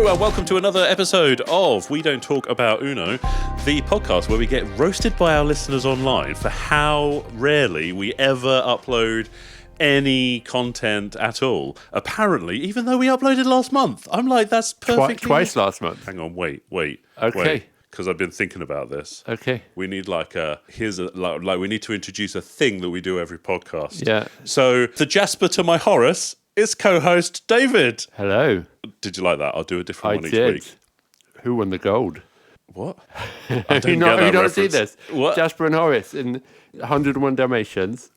Hello and welcome to another episode of We Don't Talk About Uno, the podcast where we get roasted by our listeners online for how rarely we ever upload any content at all. Apparently, even though we uploaded last month. I'm like, that's perfectly... Twice last month. Hang on, wait. Okay. Because I've been thinking about this. Okay. We need we need to introduce a thing that we do every podcast. Yeah. So the Jasper to my Horace is co-host David. Hello. Did you like that? I'll do a different one each week. Who won the gold? What? I didn't get that reference. not seen this? What? Jasper and Horace in 101 Dalmatians.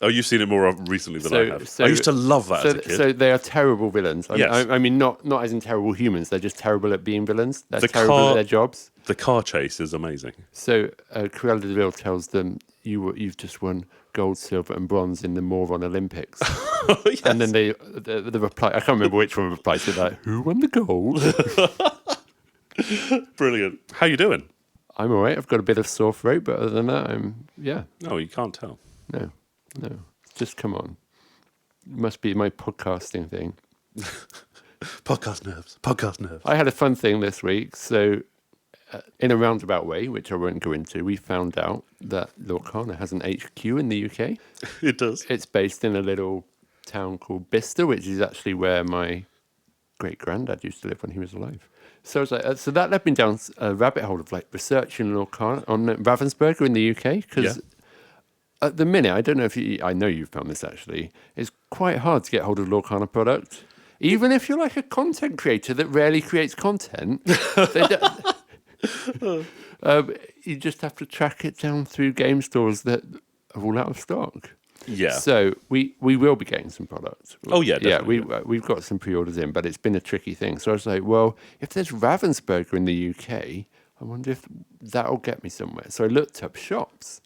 Oh, you've seen it more recently than I have. I used to love that as a kid. So they are terrible villains. Yes. I mean, not as in terrible humans. They're just terrible at being villains. They're terrible at their jobs. The car chase is amazing. So Cruella de Vil tells them, you've just won gold, silver and bronze in the Moron Olympics. Yes. And then the reply, I can't remember which one replied to that. Who won the gold? Brilliant. How you doing? I'm all right. I've got a bit of sore throat, but other than that, No, you can't tell. No. Just come on. It must be my podcasting thing. Podcast nerves. I had a fun thing this week. So in a roundabout way, which I won't go into, we found out that Lorcana has an HQ in the UK. It does. It's based in a little town called Bicester, which is actually where my great-granddad used to live when he was alive. So I was like, so that led me down a rabbit hole of like researching Lorcana on Ravensburger in the UK, because at the minute, I don't know if I know you've found this actually, it's quite hard to get hold of Lorcana product. Even if you're like a content creator that rarely creates content, you just have to track it down through game stores that are all out of stock. Yeah. So we will be getting some products. Oh yeah, definitely. Yeah, we've got some pre-orders in, but it's been a tricky thing. So I was like, well, if there's Ravensburger in the UK, I wonder if that'll get me somewhere. So I looked up shops.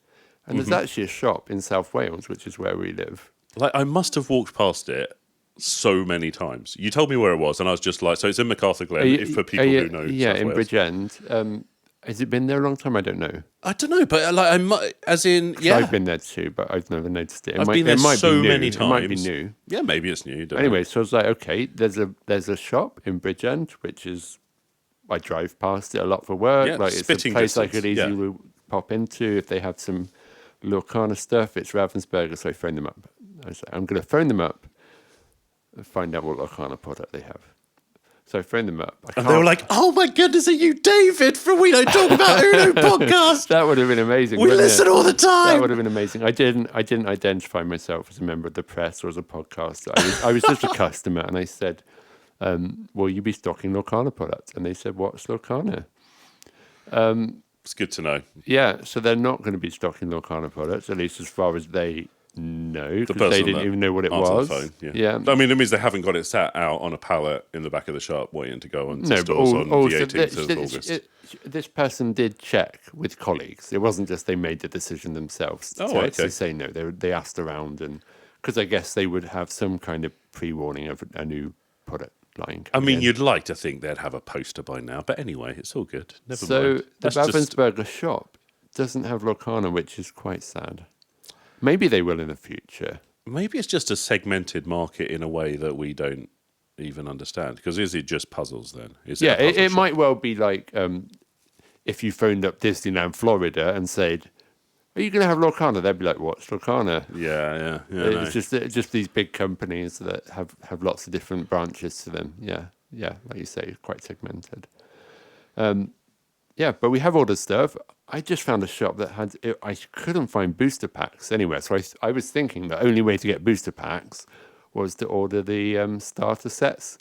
And there's actually a shop in South Wales, which is where we live. Like, I must have walked past it so many times. You told me where it was, and I was just like, so it's in Macarthur Glen, for people who know Yeah, South in Wales. Bridgend. Has it been there a long time? I don't know. I don't know, but I've been there too, but I've never noticed it. I've been there so many times. It might be new. Yeah, maybe it's new. Anyway, so I was like, okay, there's a shop in Bridgend, which is, I drive past it a lot for work. Yeah, like it's a place I could easily pop into if they have some Lorcana stuff. It's Ravensburger, so I phoned them up. I was like, I'm going to phone them up and find out what Lorcana product they have. So I phoned them up. And they were like, oh my goodness, are you David from We Don't Talk About Uno podcast? That would have been amazing. We listen all the time. That would have been amazing. I didn't identify myself as a member of the press or as a podcaster. I was just a customer, and I said, will you be stocking Lorcana products? And they said, what's Lorcana? It's good to know. Yeah, so they're not going to be stocking Lorcana products, at least as far as they know, because they didn't even know what it was. The phone, yeah. I mean, it means they haven't got it sat out on a pallet in the back of the shop waiting to go on to stores on the 18th of August. This person did check with colleagues. It wasn't just they made the decision themselves to say no. They asked around, and because I guess they would have some kind of pre-warning of a new product. I mean, you'd like to think they'd have a poster by now, but anyway, it's all good. Never mind. So the Ravensburger shop doesn't have Lorcana, which is quite sad. Maybe they will in the future. Maybe it's just a segmented market in a way that we don't even understand. Because is it just puzzles then? It might well be like if you phoned up Disneyland Florida and said, are you going to have Lorcana? They'd be like, what's Lorcana? Yeah. It's just these big companies that have lots of different branches to them. Yeah, like you say, quite segmented. But we have ordered stuff. I just found a shop that I couldn't find booster packs anywhere. So I was thinking the only way to get booster packs was to order the starter sets.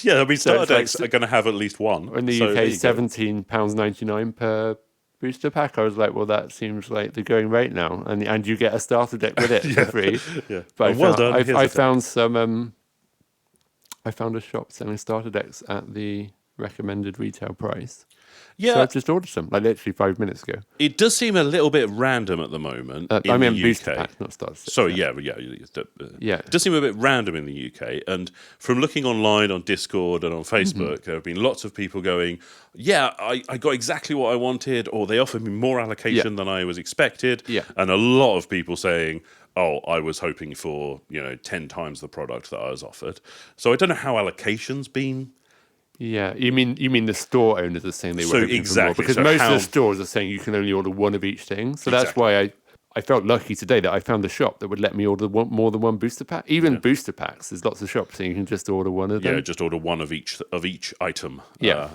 Yeah, I mean, starter decks are going to have at least one. In the UK, £17.99 per booster pack. I was like, well, that seems like the going rate now, and you get a starter deck with it for free. Yeah, but I found some. I found a shop selling starter decks at the recommended retail price. Yeah, so I just ordered some, like literally 5 minutes ago. It does seem a little bit random at the moment. I mean, booster packs, not starter sets. Sorry, yeah. It does seem a bit random in the UK. And from looking online on Discord and on Facebook, there have been lots of people going, yeah, I got exactly what I wanted, or they offered me more allocation than I was expected. Yeah. And a lot of people saying, oh, I was hoping for 10 times the product that I was offered. So I don't know how allocation's been Yeah, you mean the store owners are saying they were So hoping for more, exactly. because So most how- of the stores are saying you can only order one of each thing. So that's Exactly. why I felt lucky today that I found a shop that would let me order more than one booster pack. Even booster packs, there's lots of shops saying you can just order one of them. Yeah, just order one of each item. Yeah.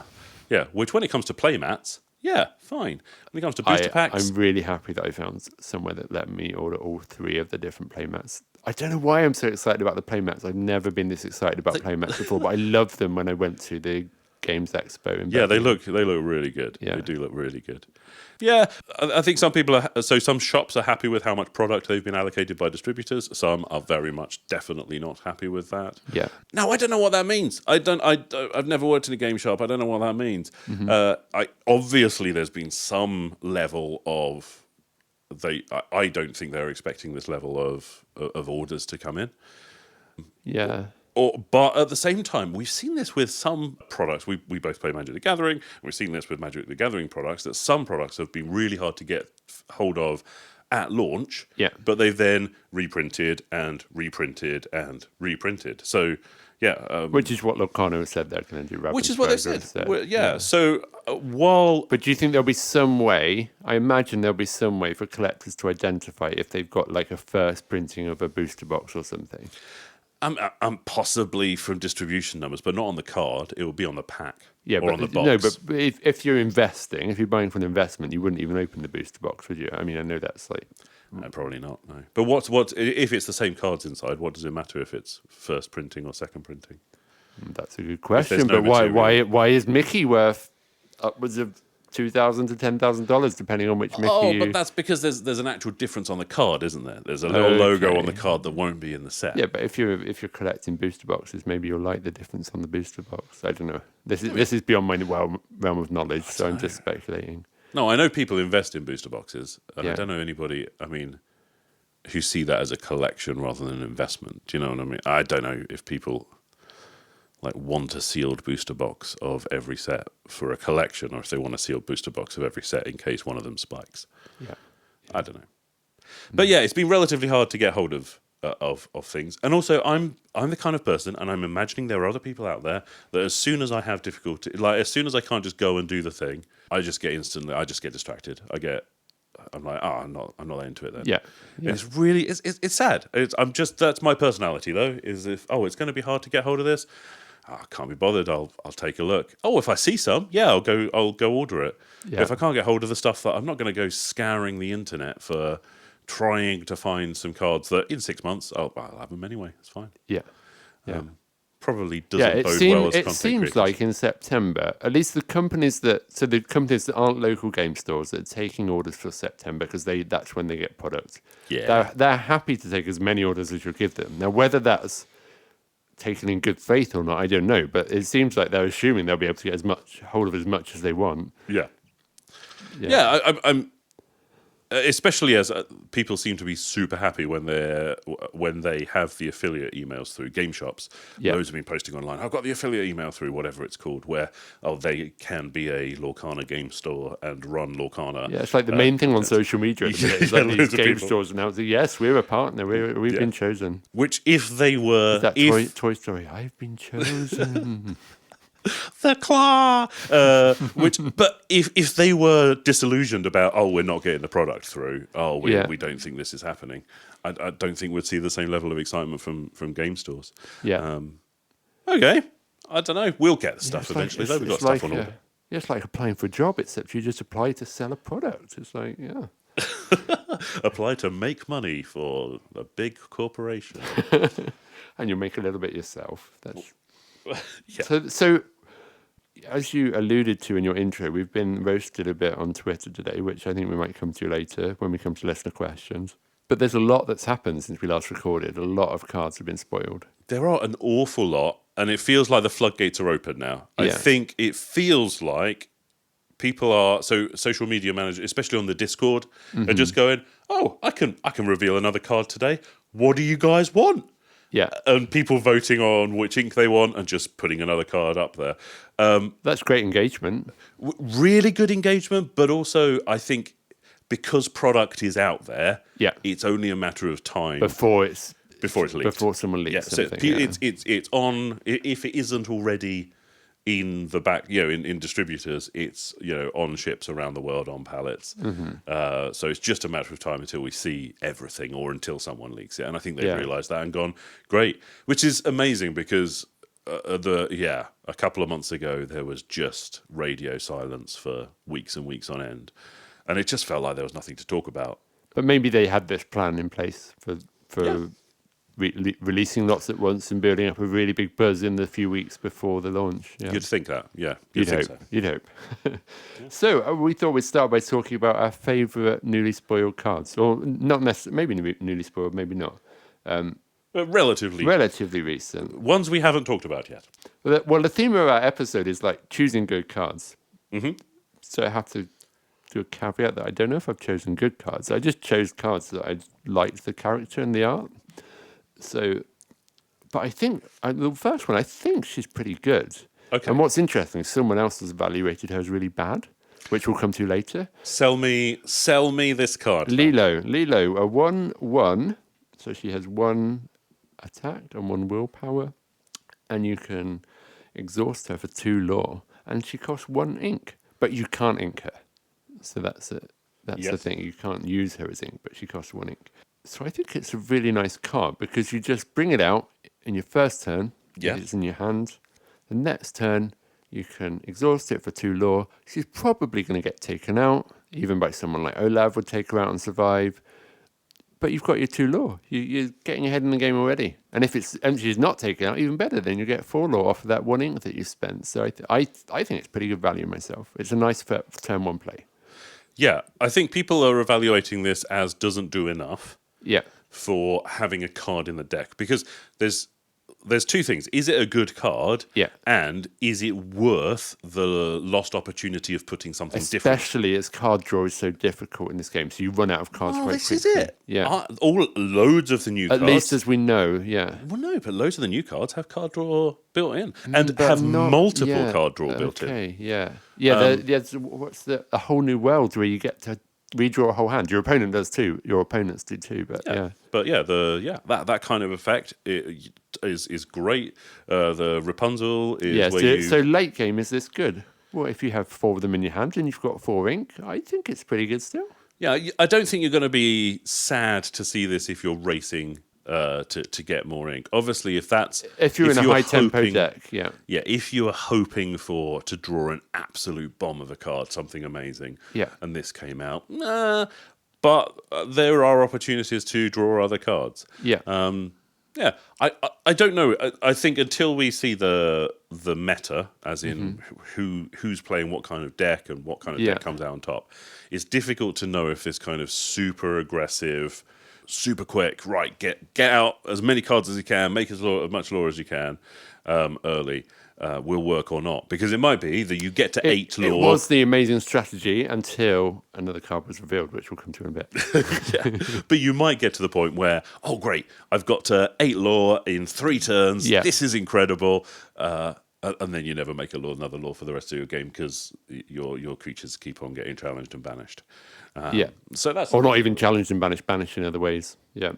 Yeah. Which, when it comes to playmats, yeah, fine. When it comes to booster packs, I'm really happy that I found somewhere that let me order all 3 of the different playmats. I don't know why I'm so excited about the playmats. I've never been this excited about playmats before, but I loved them when I went to the Games Expo in yeah, they Birmingham. look really good. Yeah. They do look really good. Yeah, I think some people are. So some shops are happy with how much product they've been allocated by distributors. Some are very much definitely not happy with that. Yeah. Now, I don't know what that means. I've never worked in a game shop. I don't know what that means. Obviously there's been some level of I don't think they're expecting this level of orders to come in. Yeah. But at the same time, we've seen this with some products. We both play Magic the Gathering. And we've seen this with Magic the Gathering products, that some products have been really hard to get hold of at launch. Yeah. But they've then reprinted and reprinted and reprinted. So, yeah. Which is what Lorcana has said they're going to do. Which is what they said. Well, yeah. Yeah. So while... But do you think there'll be some way, I imagine there'll be some way for collectors to identify if they've got like a first printing of a booster box or something? I'm possibly from distribution numbers, but not on the card. It will be on the pack. Yeah, or but on the box. no, but if you're investing, if you're buying for an investment, you wouldn't even open the booster box, would you? I mean, I know that's like... No, probably not. No, but what if it's the same cards inside? What does it matter if it's first printing or second printing? That's a good question. no But material. why is Mickey worth upwards of $2,000 to $10,000, depending on which Mickey? Oh, but that's because there's an actual difference on the card, isn't there? There's a little logo on the card that won't be in the set. Yeah, but if you're collecting booster boxes, maybe you'll like the difference on the booster box. I don't know. This is beyond my realm of knowledge, so I'm just speculating. No, I know people invest in booster boxes, and I Yeah. don't know anybody. I mean, who see that as a collection rather than an investment. Do you know what I mean? I don't know if people like want a sealed booster box of every set for a collection, or if they want a sealed booster box of every set in case one of them spikes. Yeah. I don't know. But yeah, it's been relatively hard to get hold of things. And also, I'm the kind of person, and I'm imagining there are other people out there, that as soon as I have difficulty, like as soon as I can't just go and do the thing, I just get distracted. I'm like, I'm not that into it then. Yeah. And it's really, it's sad. That's my personality though, is if, it's going to be hard to get hold of this. I can't be bothered. I'll take a look. Oh, if I see some, I'll go order it. Yeah. But if I can't get hold of the stuff, that I'm not going to go scouring the internet for trying to find some cards that in 6 months I'll have them anyway. It's fine. Yeah. Yeah. Probably doesn't bode well as it content seems creators. like in September, at least the companies that aren't local game stores that are taking orders for September, because that's when they get products. Yeah. They're happy to take as many orders as you give them. Now, whether that's taken in good faith or not, I don't know. But it seems like they're assuming they'll be able to get hold of as much as they want. Yeah. Yeah. I'm especially as people seem to be super happy when they have the affiliate emails through game shops. Yeah. Those have been posting online. I've got the affiliate email through whatever it's called, where they can be a Lorcana game store and run Lorcana. Yeah, it's like the main thing on social media at the minute. It's like these loads of game people. stores announcing, yes, we're a partner. We've been chosen. Which, if they were, Is that Toy Story? I've been chosen. the claw. But if they were disillusioned about, we're not getting the product through, we don't think this is happening, I don't think we'd see the same level of excitement from game stores. Yeah. Okay, I don't know. We'll get the stuff eventually. Though we've got stuff on order. Yeah, it's like applying for a job, except you just apply to sell a product. It's like, yeah. Apply to make money for a big corporation. And you make a little bit yourself. That's Yeah. So as you alluded to in your intro, we've been roasted a bit on Twitter today, which I think we might come to later when we come to listener questions. But there's a lot that's happened since we last recorded. A lot of cards have been spoiled. There are an awful lot, and it feels like the floodgates are open now. I think it feels like people are, so social media managers, especially on the Discord, are just going, I can reveal another card today. What do you guys want? Yeah. And people voting on which ink they want and just putting another card up there. That's great engagement. Really good engagement, but also I think because product is out there, it's only a matter of time before it's leaked. Before someone leaks something. It's on. If it isn't already in the back, in distributors, it's on ships around the world on pallets. So it's just a matter of time until we see everything, or until someone leaks it. And I think they've realised that and gone, great, which is amazing because a couple of months ago there was just radio silence for weeks and weeks on end, and it just felt like there was nothing to talk about. But maybe they had this plan in place for releasing lots at once and building up a really big buzz in the few weeks before the launch. Yeah. You'd think that, You'd hope. So we thought we'd start by talking about our favourite newly spoiled cards, or not necessarily, maybe newly spoiled, maybe not. Relatively recent ones we haven't talked about yet. Well, the theme of our episode is like choosing good cards. Mm-hmm. So I have to do a caveat that I don't know if I've chosen good cards. I just chose cards that I liked the character and the art. So, but I think the first one, I think she's pretty good. Okay. And what's interesting is someone else has evaluated her as really bad, which we'll come to later. Sell me this card. Lilo, a 1/1. So she has 1 attack and 1 willpower, and you can exhaust her for 2 lore, and she costs 1 ink, but you can't ink her. So that's it. That's the thing. You can't use her as ink, but she costs 1 ink. So I think it's a really nice card because you just bring it out in your first turn. Yeah. It's in your hand. The next turn, you can exhaust it for 2 lore. She's probably going to get taken out, even by someone like Olav would take her out and survive. But you've got your 2 lore. You're getting ahead in the game already. And if she's not taken out, even better. Then you get 4 lore off of that 1 ink that you spent. So I think it's pretty good value myself. It's a nice turn 1 play. Yeah, I think people are evaluating this as doesn't do enough. Yeah. For having a card in the deck, because there's 2 things. Is it a good card? Yeah. And is it worth the lost opportunity of putting something different? Especially as card draw is so difficult in this game, so you run out of cards quite this quickly. is it. Yeah. Loads of the new cards. At least as we know, yeah. Well, no, but loads of the new cards have card draw built in, and have multiple card draw built in. Okay, yeah. Yeah, there's a whole new world where you get to redraw a whole hand. Your opponent does too. Your opponents do too. But that kind of effect is great. The Rapunzel is so late game is this good? Well, if you have 4 of them in your hand and you've got 4 ink, I think it's pretty good still. Yeah, I don't think you're going to be sad to see this if you're racing to get more ink. Obviously, if you're in a high tempo deck, if you are hoping to draw an absolute bomb of a card, something amazing, and this came out, but there are opportunities to draw other cards. I don't know. I think until we see the meta, as in who's playing what kind of deck and what kind of deck comes out on top, it's difficult to know if this kind of super aggressive, super quick, right, get out as many cards as you can, make as much lore as you can early, will work or not. Because it might be that you get to 8 lore. It was the amazing strategy until another card was revealed, which we'll come to in a bit. But you might get to the point where, oh great, I've got 8 lore in 3 turns, this is incredible, and then you never make another lore for the rest of your game because your creatures keep on getting challenged and banished. So that's not even challenged and banished in other ways. Yeah.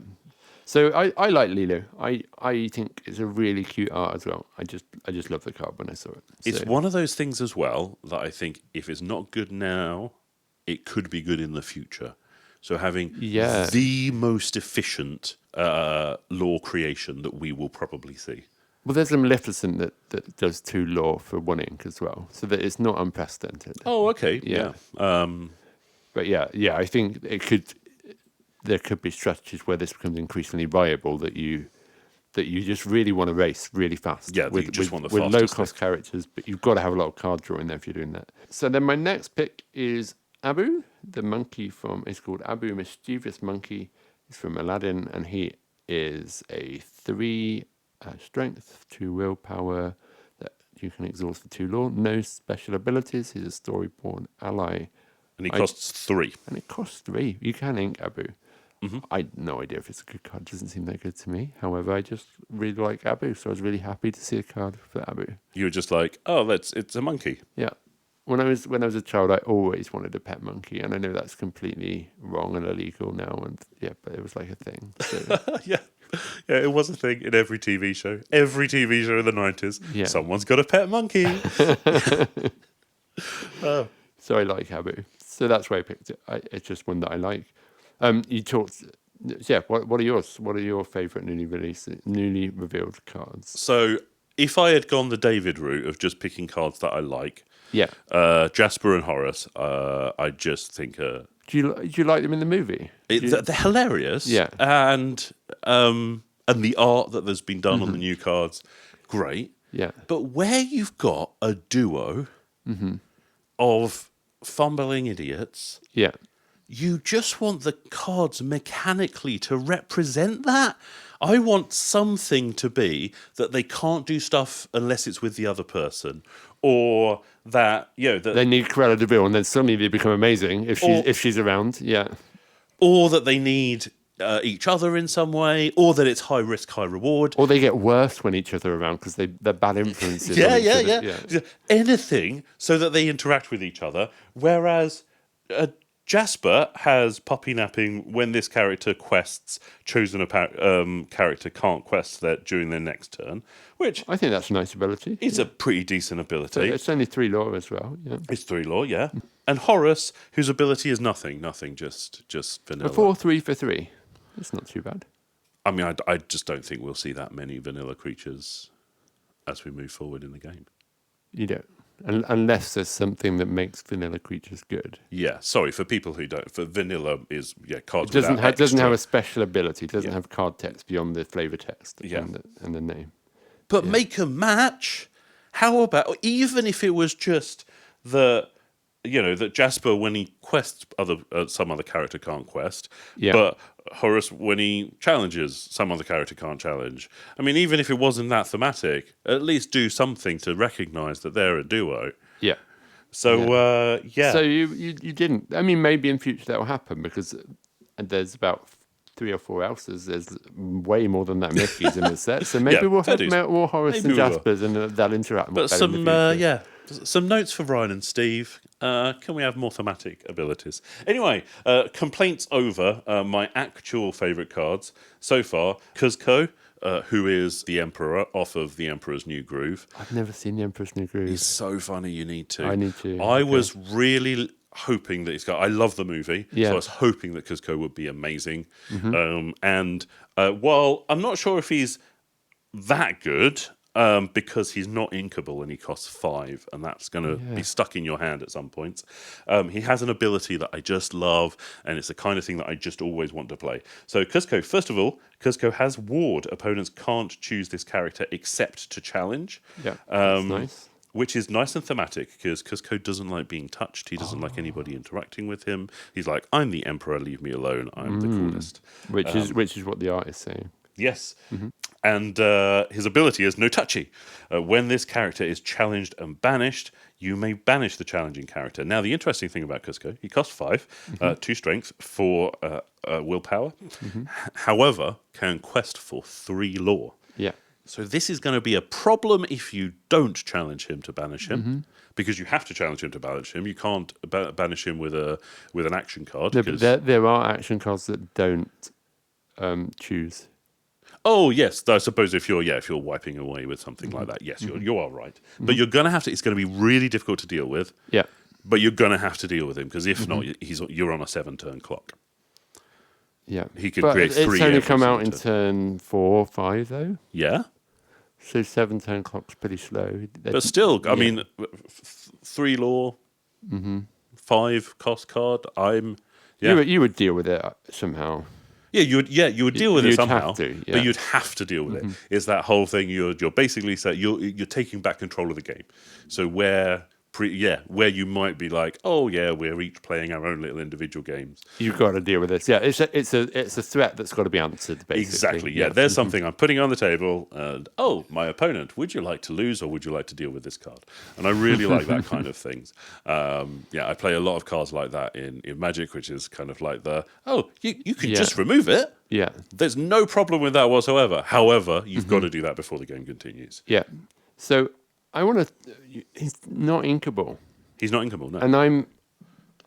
So I like Lilo. I think it's a really cute art as well. I just love the card when I saw it. It's one of those things as well that I think if it's not good now, it could be good in the future. So having the most efficient lore creation that we will probably see. Well, there's a Maleficent that does 2 lore for 1 ink as well, so that it's not unprecedented. Oh, okay. Yeah. But I think there could be strategies where this becomes increasingly viable that you just really want to race really fast. Yeah, you just want the with fastest low cost characters, but you've got to have a lot of card draw in there if you're doing that. So then my next pick is Abu, the monkey it's called Abu, Mischievous Monkey. He's from Aladdin, and he is a 3 strength, 2 willpower that you can exhaust for 2 lore. No special abilities. He's a storyborn ally. And he costs 3. And it costs 3. You can ink Abu. I had no idea if it's a good card. It doesn't seem that good to me. However, I just really like Abu, so I was really happy to see a card for Abu. You were just like, oh, it's a monkey. Yeah. When I was a child, I always wanted a pet monkey, and I know that's completely wrong and illegal now. And but it was like a thing. So. Yeah. Yeah, it was a thing in every TV show. Every TV show in the 90s. Yeah. Someone's got a pet monkey. So I like Habu. So that's why I picked it. It's just one that I like. You talked. Yeah. What are yours? What are your favourite newly revealed cards? So if I had gone the David route of just picking cards that I like, Yeah. Jasper and Horace, I just think Do you like them in the movie? they're hilarious. Yeah. And the art that there's been done on the new cards, great. Yeah. But where you've got a duo of fumbling idiots, Yeah. you just want the cards mechanically to represent that. I want something to be that they can't do stuff unless it's with the other person, or that that They need Cruella de Vil, and then suddenly they become amazing if she's around. Yeah. or that they need each other in some way, or that it's high risk, high reward. Or they get worse when each other are around because they're bad influences. Yeah, on each yeah, other. yeah. Anything so that they interact with each other. Whereas Jasper has puppy napping when this character quests, chosen character can't quest that during their next turn, which I think that's a nice ability. is a pretty decent So ability. it's only 3 law as well. Yeah. It's 3 law, yeah. And Horace, whose ability is nothing, just vanilla. A 4/3 for 3. It's not too bad. I mean, I just don't think we'll see that many vanilla creatures as we move forward in the game. You don't. Unless there's something that makes vanilla creatures good. Yeah, sorry, for people who don't. For vanilla is, cards It doesn't without doesn't have a extra. special ability. It doesn't have card text beyond the flavor text Yeah. and the name. But make a match. How about, even if it was just that Jasper, when he quests some other character can't quest, Yeah. but Horace, when he challenges, some other character can't challenge. I mean, even if it wasn't that thematic, at least do something to recognise that they're a duo. Yeah. So, So you didn't. I mean, maybe in future that will happen because there's about 3 or 4 else's. There's way more than that Mickey's in the set. So maybe Yeah, we'll have fair dues. more Horace Maybe and we will. Jaspers, and they'll interact. But better in the future. some notes for Ryan and Steve. Can we have more thematic abilities? Anyway, complaints over. My actual favourite cards so far: Kuzco, who is the Emperor off of the Emperor's New Groove. I've never seen the Emperor's New Groove. He's so funny. You need to. I need to. I Okay. was really hoping that he's got. I love the movie, Yeah. so I was hoping that Kuzco would be amazing. And while I'm not sure if he's that good, because he's not inkable and he costs 5, and that's going to be stuck in your hand at some points. He has an ability that I just love, and it's the kind of thing that I just always want to play. So Kuzco, first of all, Kuzco has ward. Opponents can't choose this character except to challenge. Yeah, that's nice. Which is nice and thematic because Kuzco doesn't like being touched. He doesn't like anybody interacting with him. He's like, I'm the Emperor, leave me alone. I'm the coolest. Which is what the art is saying. Yes. And his ability is no touchy. When this character is challenged and banished, you may banish the challenging character. Now, the interesting thing about Kuzco, he costs 5, 2 strength, 4 willpower. However, can quest for 3 lore. Yeah. So this is going to be a problem if you don't challenge him to banish him, because you have to challenge him to banish him. You can't banish him with an action card. No, but there are action cards that don't choose. Oh yes, I suppose if you're wiping away with something like that, yes, you are right. But you're gonna have to. It's going to be really difficult to deal with. Yeah. But you're gonna have to deal with him because if not, you're on a 7-turn clock. Yeah. He could but create 3 It's only every come out in single turn 4 or 5 though. Yeah, So 7-turn clock's pretty slow. but still, I mean, 3 lore, 5 cost card. You would deal with it somehow. Yeah, you would deal with it You'd somehow, have to, yeah. but you'd have to deal with it. It's that whole thing. You're basically you're taking back control of the game. So where you might be like, oh yeah, we're each playing our own little individual games. You've got to deal with this. Yeah, it's a threat that's got to be answered. Basically. Exactly. Yeah, there's something I'm putting on the table, and my opponent, would you like to lose or would you like to deal with this card? And I really like that kind of things. I play a lot of cards like that in Magic, which is kind of like you can just remove it. Yeah. There's no problem with that whatsoever. However, you've got to do that before the game continues. Yeah. So I want to. He's not inkable, He's not inkable, no. and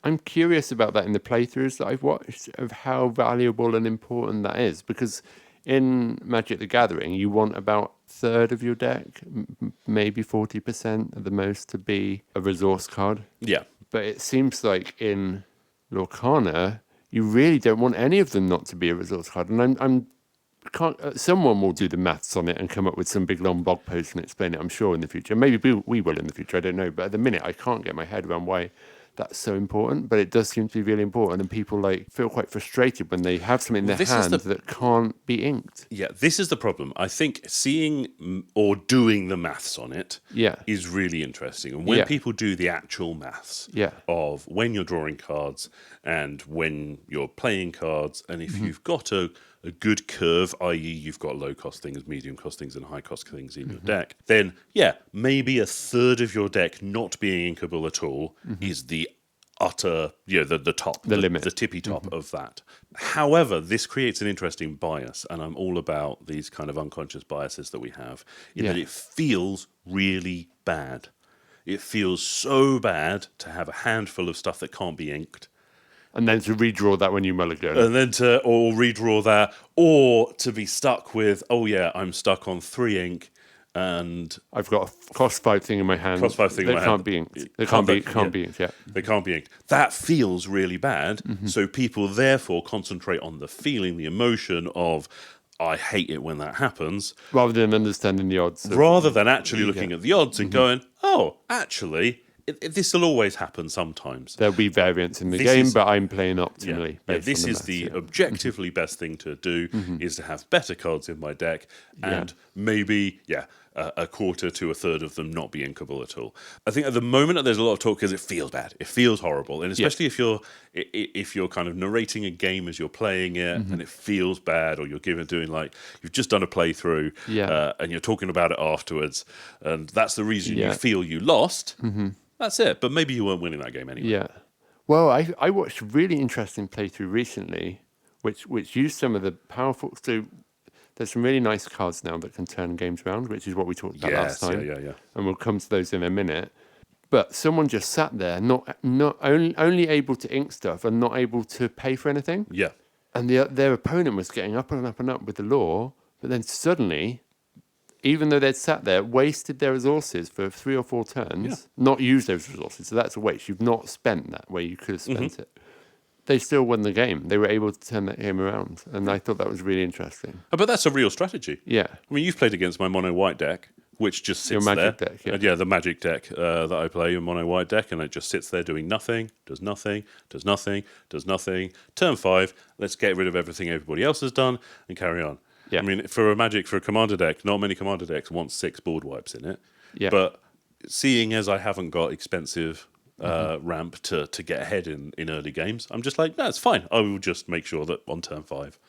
I'm curious about that in the playthroughs that I've watched of how valuable and important that is, because in Magic the Gathering, you want about a third of your deck, maybe 40% at the most, to be a resource card. Yeah. But it seems like in Lorcana, you really don't want any of them not to be a resource card. And I'm can't. Someone will do the maths on it and come up with some big long blog post and explain it. I'm sure in the future. Maybe we will in the future. I don't know. But at the minute, I can't get my head around why that's so important. But it does seem to be really important, and people feel quite frustrated when they have something in their hands that can't be inked. Yeah, this is the problem. I think seeing or doing the maths on it is really interesting. And when people do the actual maths of when you're drawing cards and when you're playing cards, and if you've got a good curve, i.e. you've got low-cost things, medium-cost things, and high-cost things in your deck, then, maybe a third of your deck not being inkable at all is the utter, the top, the limit, the tippy top of that. However, this creates an interesting bias, and I'm all about these kind of unconscious biases that we have, in that it feels really bad. It feels so bad to have a handful of stuff that can't be inked. And then to redraw that when you mulligan. And then to redraw that, or to be stuck with, I'm stuck on 3 ink, and I've got a cost 5 thing in my hand. Cost 5 thing in my hand. Can't be inked. They can't be inked. Yeah. They can't be inked. That feels really bad. So people therefore concentrate on the feeling, the emotion of, I hate it when that happens, rather than understanding the odds. Rather than actually looking at the odds and going, actually, this will always happen sometimes. There'll be variance in the game, but I'm playing optimally. This is the objectively best thing to do, is to have better cards in my deck, and maybe, a quarter to a third of them not be inkable at all. I think at the moment there's a lot of talk because it feels bad. It feels horrible. And especially if you're kind of narrating a game as you're playing it and it feels bad, or you're you've just done a playthrough and you're talking about it afterwards, and that's the reason you feel you lost. That's it. But maybe you weren't winning that game anyway. Yeah. Well, I watched a really interesting playthrough recently, which used some of the powerful... So there's some really nice cards now that can turn games around, which is what we talked about last time. Yeah. And we'll come to those in a minute. But someone just sat there, not only able to ink stuff and not able to pay for anything. Yeah. And their opponent was getting up and up and up with the law, but then suddenly, even though they'd sat there, wasted their resources for 3 or 4 turns, not used those resources. So that's a waste. You've not spent that where you could have spent it. They still won the game. They were able to turn that game around. And I thought that was really interesting. Oh, but that's a real strategy. Yeah. I mean, you've played against my mono-white deck, which just sits Your there. magic deck, yeah. And the magic deck that I play, your mono-white deck, and it just sits there doing nothing, does nothing, does nothing, does nothing. Turn 5, let's get rid of everything everybody else has done and carry on. Yeah. I mean, for a commander deck, not many commander decks want 6 board wipes in it. Yeah. But seeing as I haven't got expensive ramp to get ahead in early games, I'm just like, no, it's fine. I will just make sure that on turn 5,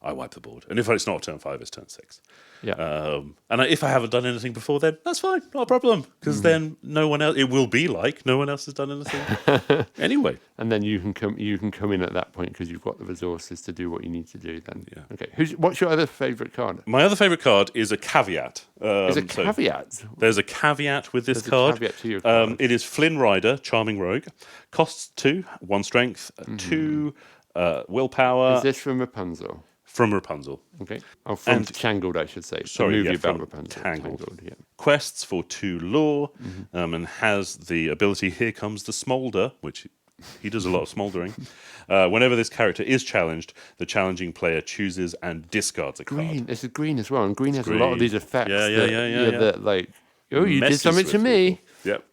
I wipe the board. And if it's not turn 5, it's turn 6. Yeah. And if I haven't done anything before then, that's fine, not a problem. Because then no one else, it will be like no one else has done anything anyway. And then you can come in at that point because you've got the resources to do what you need to do then. Yeah. Okay. What's your other favourite card? My other favourite card is a caveat. Is a caveat? There's a caveat with this card. Caveat to your card. It is Flynn Rider, Charming Rogue. Costs 2, 1 strength, 2 willpower. Is this from Rapunzel? From Rapunzel. Okay. Oh, from Tangled, I should say. Sorry, movie about from Rapunzel. Tangled. Yeah. Quests for 2 lore, and has the ability, here comes the smolder, which he does a lot of smoldering. Whenever this character is challenged, the challenging player chooses and discards a card. Green. This is green as well, and green has a lot of these effects. Yeah. That like, you did something to me. Yep.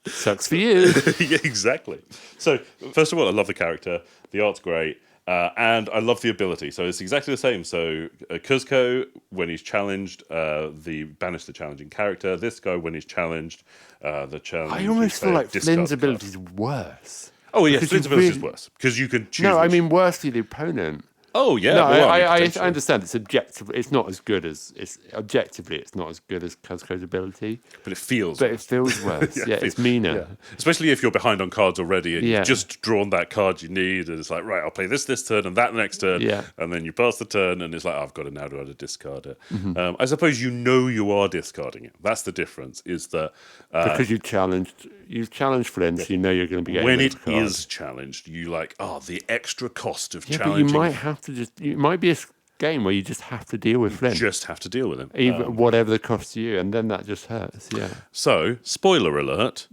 Sucks for you. Yeah, exactly. So, first of all, I love the character. The art's great. And I love the ability. So it's exactly the same. So Kuzco, when he's challenged, banish the challenging character. This guy, when he's challenged, the challenging I almost feel like Flynn's ability ability is worse. Oh, yeah, Flynn's ability is worse. Because you can choose. No, I mean worse for the opponent. Oh, yeah. No, well, I understand it's objective. It's not as good as objectively. It's not as good as Kuzco's ability. But it feels. But it feels worse. yeah, it's meaner. Yeah. Especially if you're behind on cards already and you've just drawn that card you need, and it's like, right, I'll play this turn and that next turn, and then you pass the turn, and it's like, I've got to now discard it. I suppose you are discarding it. That's the difference. Is that because you've challenged Flynn, so you know you're going to be getting when it cards. is challenged, you the extra cost of yeah, challenging. But you might have to it might be game where you just have to deal with Flynn, Just have to deal with him. even whatever the cost to you, and then that just hurts. Yeah. So, spoiler alert,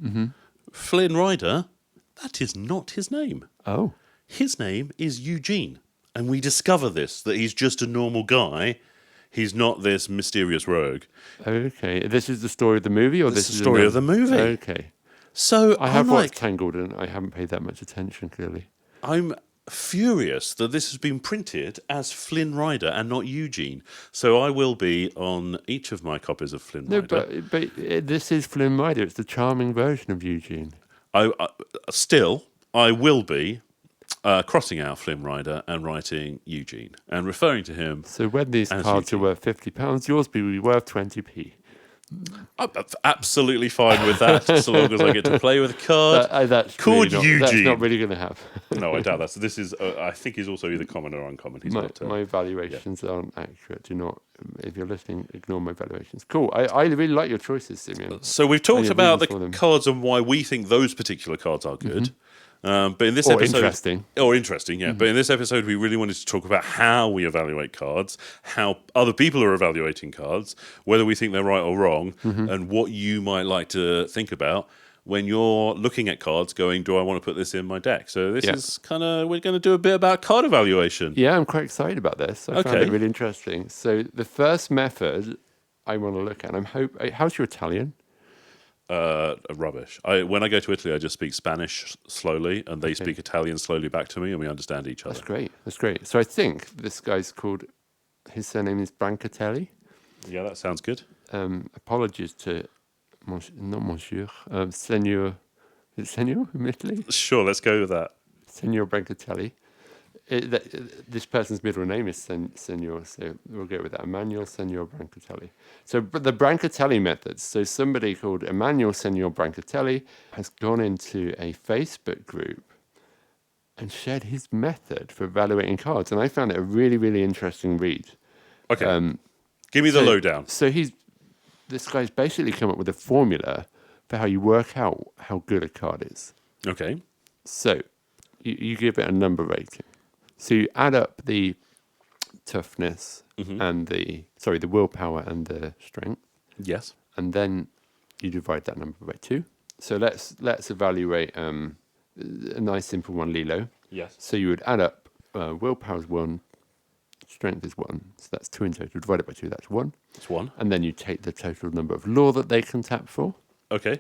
Flynn Rider, that is not his name. Oh. His name is Eugene. And we discover this, that he's just a normal guy. He's not this mysterious rogue. Okay. This is the story of the movie, or This this is is the story of the movie. Okay. So I have I'm watched like, Tangled, and I haven't paid that much attention. Clearly. I'm furious that this has been printed as Flynn Rider and not Eugene. So I will be on each of my copies of Flynn No, Rider. but this is Flynn Rider. It's the charming version of Eugene. I will be crossing out Flynn Rider and writing Eugene and referring to him. So when these as cards Eugene. are worth £50, yours will be worth 20p. I'm absolutely fine with that, so long as I get to play with a card That's called really not, Eugene. That's not really going to happen. No, I doubt that. So this is, I think he's also either common or uncommon. He's not. My valuations aren't accurate. Do not, if you're listening, ignore my valuations. Cool. I really like your choices, Simeon. So we've talked you're about the reading for them. cards and why we think those particular cards are good. But in this Or episode, interesting. or interesting, yeah. But in this episode, we really wanted to talk about how we evaluate cards, how other people are evaluating cards, whether we think they're right or wrong, and what you might like to think about when you're looking at cards, going, "Do I want to put this in my deck?" So this is kind of we're going to do a bit about card evaluation. Yeah, I'm quite excited about this. I found Okay. it really interesting. So the first method I want to look at, and how's your Italian? Rubbish. When I go to Italy, I just speak Spanish slowly, and they speak Italian slowly back to me, and we understand each other. That's great. That's great. So I think this guy's called, his surname is Brancatelli. Yeah, that sounds good. Apologies to, not Monsieur, Senor, is it Senor in Italy? Sure, let's go with that. Senor Brancatelli. This person's middle name is Senor, so we'll go with that. Emmanuel Senor Brancatelli. So the Brancatelli methods. So somebody called Emmanuel Senor Brancatelli has gone into a Facebook group and shared his method for evaluating cards, and I found it a really, really interesting read. Okay, give me the lowdown. So this guy's basically come up with a formula for how you work out how good a card is. Okay. So you give it a number rating. So you add up the toughness and the willpower and the strength, Yes. and then you divide that number by 2. So let's evaluate a nice simple one, Lilo. Yes. So you would add up willpower is 1, strength is 1, so that's 2 in total. Divided by 2, that's 1. It's 1. And then you take the total number of law that they can tap for, Okay.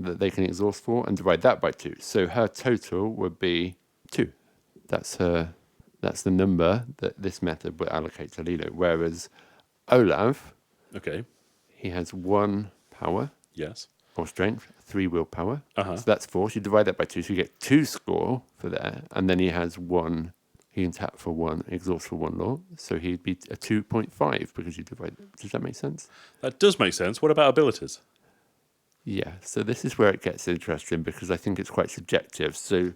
that they can exhaust for, and divide that by 2. So her total would be 2. That's the number that this method would allocate to Lilo. Whereas Olav, Okay. he has 1 power Yes. or strength, 3 willpower. Uh-huh. So that's 4. So you divide that by 2, so you get 2 score for there. And then he has 1, he can tap for 1, exhaust for 1 law. So he'd be a 2.5 because you divide. Does that make sense? That does make sense. What about abilities? Yeah. So this is where it gets interesting because I think it's quite subjective. So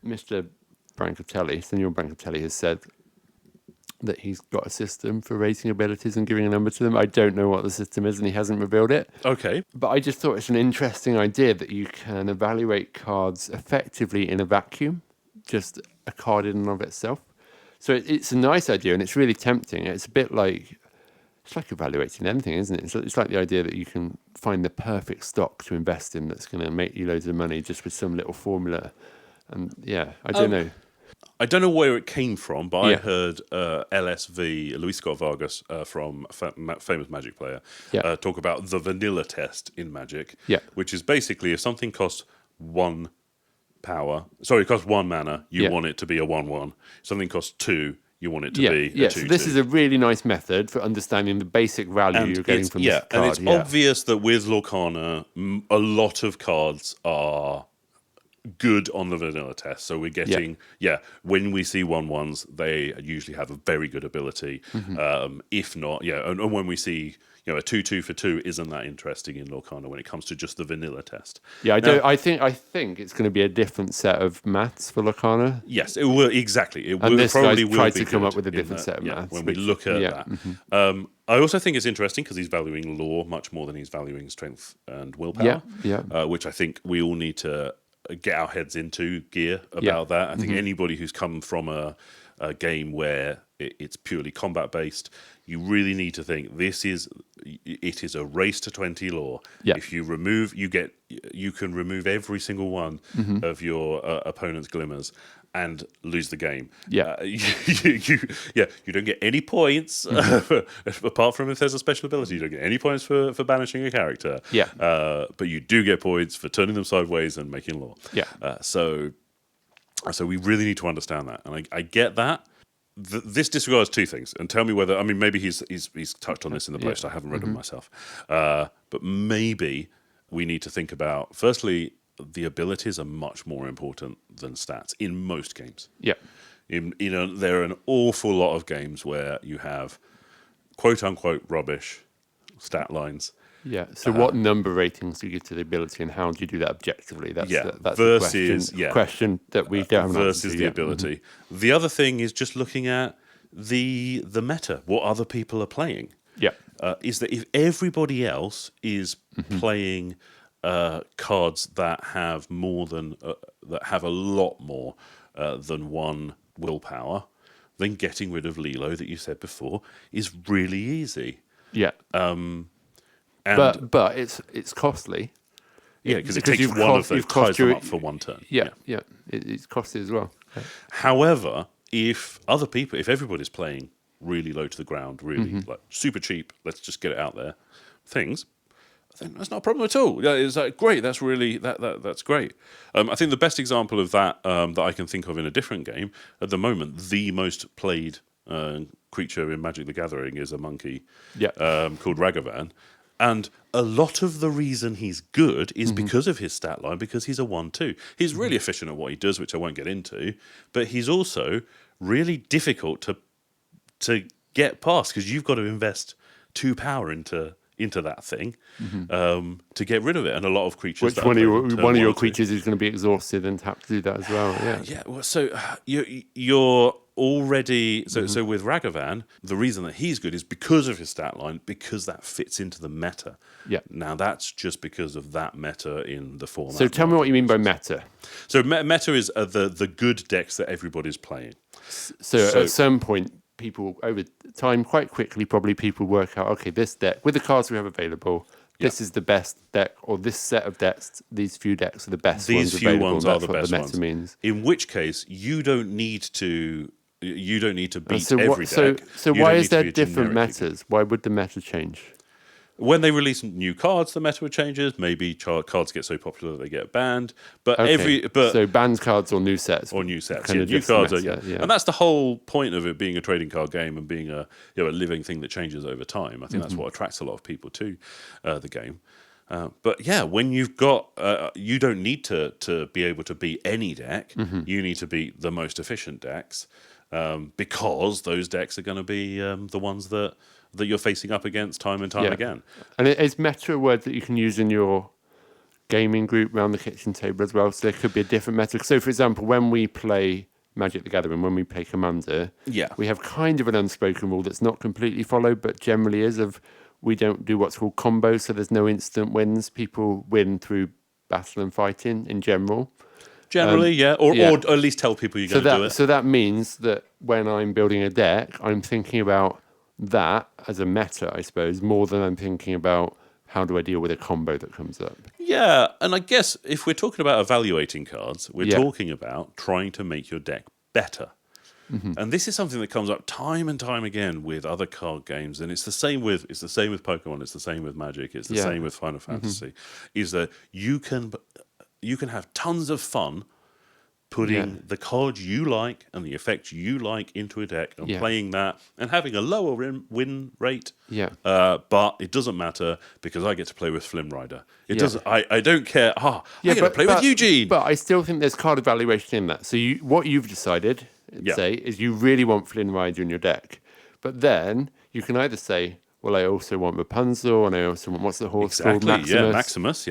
Mr. Senor Brancatelli has said that he's got a system for rating abilities and giving a number to them. I don't know what the system is and he hasn't revealed it. Okay. But I just thought it's an interesting idea that you can evaluate cards effectively in a vacuum, just a card in and of itself. So it's a nice idea and it's really tempting. It's a bit like, it's like evaluating anything, isn't it? It's like the idea that you can find the perfect stock to invest in that's going to make you loads of money just with some little formula. And yeah, I don't know. I don't know where it came from, but I Yeah. heard LSV, Luis Scott Vargas, from famous Magic player, talk about the vanilla test in Magic, Yeah. which is basically if something costs 1 power, sorry, it costs 1 mana, you Yeah. want it to be a 1/1. Something costs 2, you want it to Yeah, be yeah. a 2/2. So this is a really nice method for understanding the basic value you're getting from this card. and it's obvious that with Lorcana, a lot of cards are good on the vanilla test. So we're getting, when we see 1/1s, they usually have a very good ability. If not, and when we see, a 2/2 for 2 isn't that interesting in Lorcana when it comes to just the vanilla test. Yeah, Now- I think it's going to be a different set of maths for Lorcana. Yes, it will, exactly. It And will, this probably guy's will tried be to come good up with a in different that, set of maths, when we which- look at yeah, that. I also think it's interesting because he's valuing law much more than he's valuing strength and willpower. Yeah. Which I think we all need to get our heads into gear about that. I think anybody who's come from a game where it's purely combat based, you really need to think it is a race to 20 lore. Yeah. If you can remove every single one of your opponent's glimmers and lose the game. Yeah. You don't get any points apart from if there's a special ability. You don't get any points for banishing a character. Yeah. But you do get points for turning them sideways and making lore. Yeah. So we really need to understand that, and I get that. This disregards two things, and tell me whether maybe he's touched on this in the post. I haven't read them myself, but maybe we need to think about, firstly, the abilities are much more important than stats in most games. Yeah. There are an awful lot of games where you have quote unquote rubbish stat lines. Yeah. So what number ratings do you give to the ability, and how do you do that objectively? That's versus the question that we don't have versus the ability. The other thing is just looking at the meta, what other people are playing. Yeah. Is that if everybody else is playing cards that have a lot more than one willpower, then getting rid of Lilo, that you said before, is really easy. Yeah. But it's costly. Yeah, because it takes one of those, ties them up for one turn. Yeah. It's costly as well. However, if everybody's playing really low to the ground, really like super cheap, let's just get it out there, things, I think that's not a problem at all. Yeah, it's like, great. That's really that's great. I think the best example of that that I can think of in a different game at the moment, the most played creature in Magic the Gathering is a monkey called Ragavan. And a lot of the reason he's good is because of his stat line, because he's a 1/2. He's really efficient at what he does, which I won't get into, but he's also really difficult to get past, because you've got to invest 2 power into that thing to get rid of it. And a lot of creatures... Which one of your creatures is going to be exhausted and have to do that as well. Yeah. Yeah. Well, so you're already... So with Ragavan, the reason that he's good is because of his stat line, because that fits into the meta. Yeah. Now, that's just because of that meta in the format. So tell me what you mean by meta. So meta is the good decks that everybody's playing. So at some point, people over time, quite quickly, probably people work out, okay, this deck, with the cards we have available, this is the best deck, or this set of decks, these few decks are the best ones available. These few ones are the best meta ones. Means. In which case, you don't need to beat every deck. So why is there different metas? Why would the meta change? When they release new cards, the meta changes. Maybe cards get so popular that they get banned. But so banned cards or new sets, new cards and that's the whole point of it being a trading card game and being a living thing that changes over time. I think that's what attracts a lot of people to the game. But yeah, when you've got, you don't need to be able to beat any deck. You need to beat the most efficient decks, because those decks are going to be the ones that you're facing up against time and time again. And is meta a word that you can use in your gaming group around the kitchen table as well? So there could be a different meta. So, for example, when we play Magic the Gathering, when we play Commander, we have kind of an unspoken rule that's not completely followed, but generally is of we don't do what's called combos, so there's no instant wins. People win through battle and fighting in general. Generally, or at least tell people you're going to do it. So that means that when I'm building a deck, I'm thinking about that as a meta, I suppose, more than I'm thinking about how do I deal with a combo that comes up. Yeah, and I guess if we're talking about evaluating cards, we're talking about trying to make your deck better. And this is something that comes up time and time again with other card games, and it's the same with Pokemon, it's the same with Magic, it's the same with Final Fantasy, is that you can have tons of fun putting the cards you like and the effects you like into a deck and playing that and having a lower win rate. But it doesn't matter because I get to play with Flim Rider. It doesn't. I don't care. I get to play with Eugene. But I still think there's card evaluation in that. So what you've decided, say, is you really want Flim Rider in your deck. But then you can either say, well, I also want Rapunzel and I also want, what's the horse called? Maximus.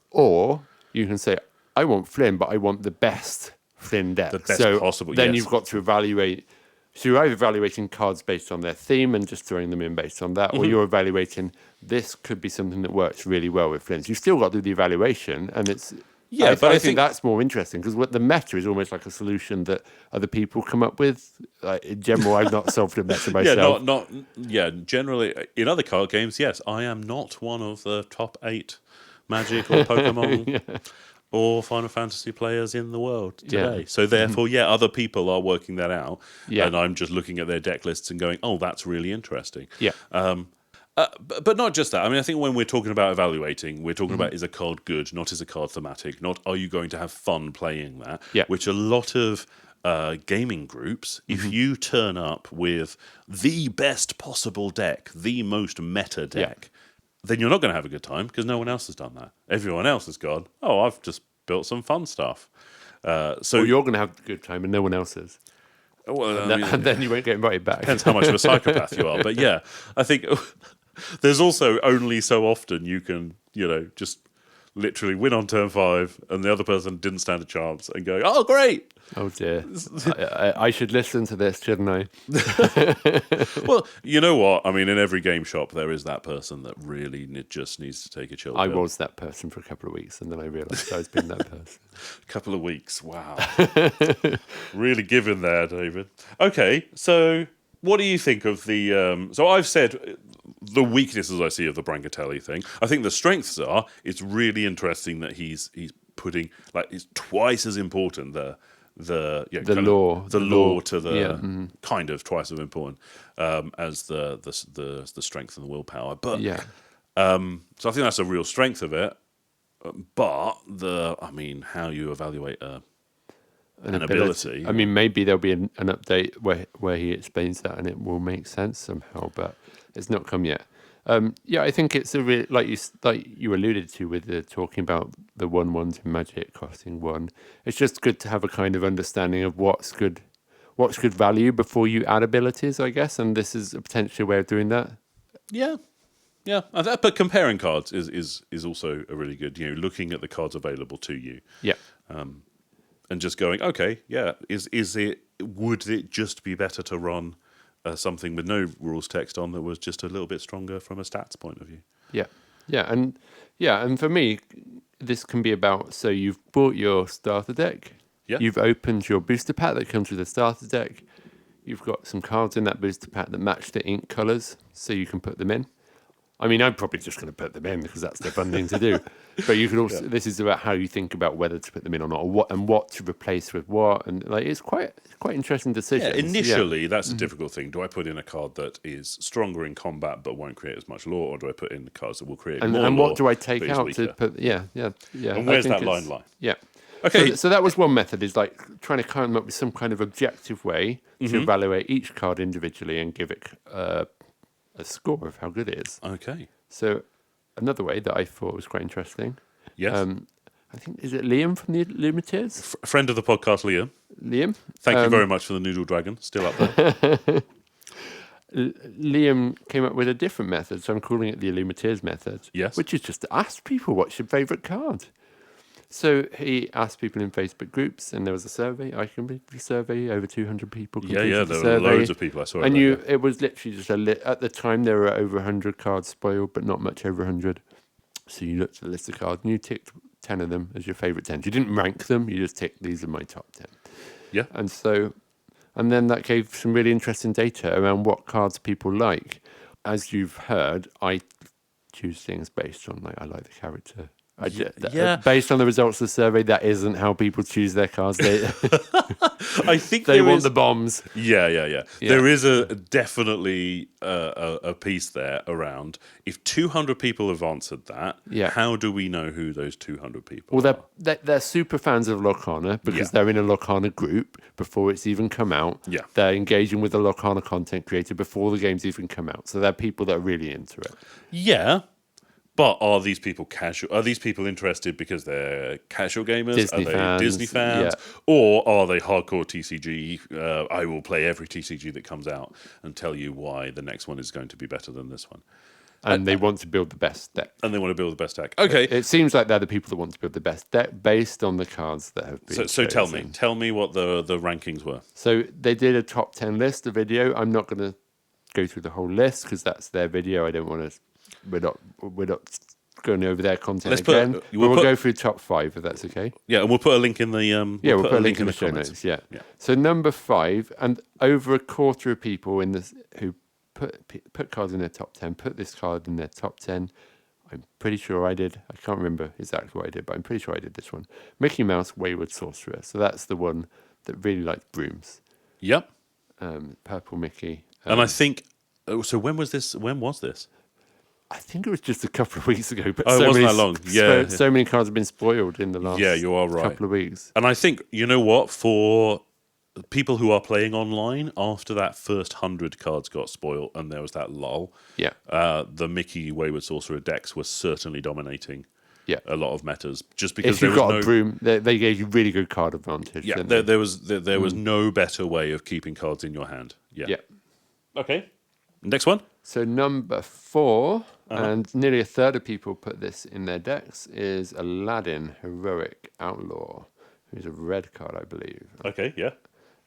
Or you can say, I want Flynn, but I want the best Flynn deck. The best possible, then you've got to evaluate. So you're either evaluating cards based on their theme and just throwing them in based on that, or you're evaluating this could be something that works really well with Flynn. So you've still got to do the evaluation, and it's Yeah, I but I think think that's more interesting because what the meta is almost like a solution that other people come up with. Like, in general, I've not solved a meta myself. Generally in other card games, yes, I am not one of the top 8 Magic or Pokemon or Final Fantasy players in the world today. Yeah. So therefore, other people are working that out, Yeah. and I'm just looking at their deck lists and going, "Oh, that's really interesting." Yeah. But not just that. I mean, I think when we're talking about evaluating, we're talking about is a card good, not is a card thematic, not are you going to have fun playing that, Yeah. which a lot of gaming groups, if you turn up with the best possible deck, the most meta deck, then you're not going to have a good time because no one else has done that. Everyone else has gone, oh, I've just built some fun stuff. So Well, you're going to have a good time and no one else is. well, And then you won't get invited back. depends how much of a psychopath you are. But yeah, I think there's also only so often you can, just literally win on turn 5 and the other person didn't stand a chance and go, oh, great. Oh dear. I should listen to this, shouldn't I? Well, you know what? I mean, in every game shop, there is that person that really just needs to take a chill I pill. was that person for a couple of weeks and then I realised I was being that person. A couple of weeks. Wow. Really giving there, David. Okay, so what do you think of the... so I've said the weaknesses I see of the Brancatelli thing. I think the strengths are, it's really interesting that he's putting... Like, it's twice as important, the lore to the kind of twice as important as the strength and the willpower. But Yeah. so I think that's a real strength of it. But how you evaluate an ability. I mean, maybe there'll be an update where he explains that and it will make sense somehow, but it's not come yet. I think it's a real, like you alluded to with the talking about the 1/1s in Magic costing 1. It's just good to have a kind of understanding of what's good value before you add abilities, I guess. And this is a potential way of doing that. Yeah. But comparing cards is also a really good. Looking at the cards available to you. Yeah. And just going, okay, would it just be better to run something with no rules text on that was just a little bit stronger from a stats point of view? And for me, this can be about, so you've bought your starter deck, you've opened your booster pack that comes with the starter deck, you've got some cards in that booster pack that match the ink colours, so you can put them in. I mean, I'm probably just going to put them in because that's the fun thing to do. But you could also. This is about how you think about whether to put them in or not, or what to replace with what, and it's quite interesting decision. Initially, that's a difficult thing. Do I put in a card that is stronger in combat but won't create as much lore, or do I put in the cards that will create more lore? And what do I take but is out weaker? to put? Yeah. And where's that line lie? Yeah. Okay. So that was one method, is like trying to come up with some kind of objective way to evaluate each card individually and give it a score of how good it is. Okay. So another way that I thought was quite interesting. Yes. I think, is it Liam from the Illuminators? Friend of the podcast, Liam. Thank you very much for the Noodle Dragon. Still up there. Liam came up with a different method, so I'm calling it the Illuminators method. Yes. Which is just to ask people, what's your favourite card? So he asked people in Facebook groups, and there was a survey. I completed the survey. Over 200 people completed the survey. There were loads of people I saw. And it was literally just at the time there were over 100 cards spoiled, but not much over 100. So you looked at the list of cards and you ticked 10 of them as your favourite 10. You didn't rank them. You just ticked, these are my top 10. Yeah. And then that gave some really interesting data around what cards people like. As you've heard, I choose things based on I like the character. Based on the results of the survey, that isn't how people choose their cards. I think they want the bombs. Yeah. There is definitely a piece there around if 200 people have answered that. Yeah. How do we know who those 200 people are? Well, they're super fans of Lorcana because they're in a Lorcana group before it's even come out. Yeah. They're engaging with the Lorcana content creator before the game's even come out. So they're people that are really into it. Yeah. But are these people casual? Are these people interested because they're casual gamers? Disney are they fans, Disney fans? yeah. Or are they hardcore TCG? I will play every TCG that comes out and tell you why the next one is going to be better than this one. And they want to build the best deck. And they want to build the best deck. Okay. It seems like they're the people that want to build the best deck based on the cards that have been So chosen. tell me what the rankings were. So they did a top 10 list, a video. I'm not going to go through the whole list because that's their video. I don't want to. We're not going over their content Let's put- again. we'll We'll put- go through top 5 if that's okay. Yeah, and we'll put a link in the We'll put a link in the show comments. notes. Yeah. Yeah. So number 5, and over a quarter of people in this who put cards in their top 10 put this card in their top 10. I'm pretty sure I did. I can't remember exactly what I did, but I'm pretty sure I did this one. Mickey Mouse Wayward Sorcerer. So that's the one that really likes brooms. Yep. Purple Mickey. And I think so. When was this? I think it was just a couple of weeks ago, but Oh, it so wasn't many, that long. Yeah. so many cards have been spoiled in the last Yeah, you are right. couple of weeks. And I think, you know what, for people who are playing online, after that first 100 cards got spoiled and there was that lull, Yeah. the Mickey Wayward Sorcerer decks were certainly dominating Yeah. a lot of metas. Just because If you've got no, a broom, they gave you really good card advantage. yeah, didn't they? there was no better way of keeping cards in your hand. Yeah. Yeah. Okay. Next one. So number 4, Uh-huh. and nearly a third of people put this in their decks, is Aladdin Heroic Outlaw, who's a red card, I believe. Okay, yeah.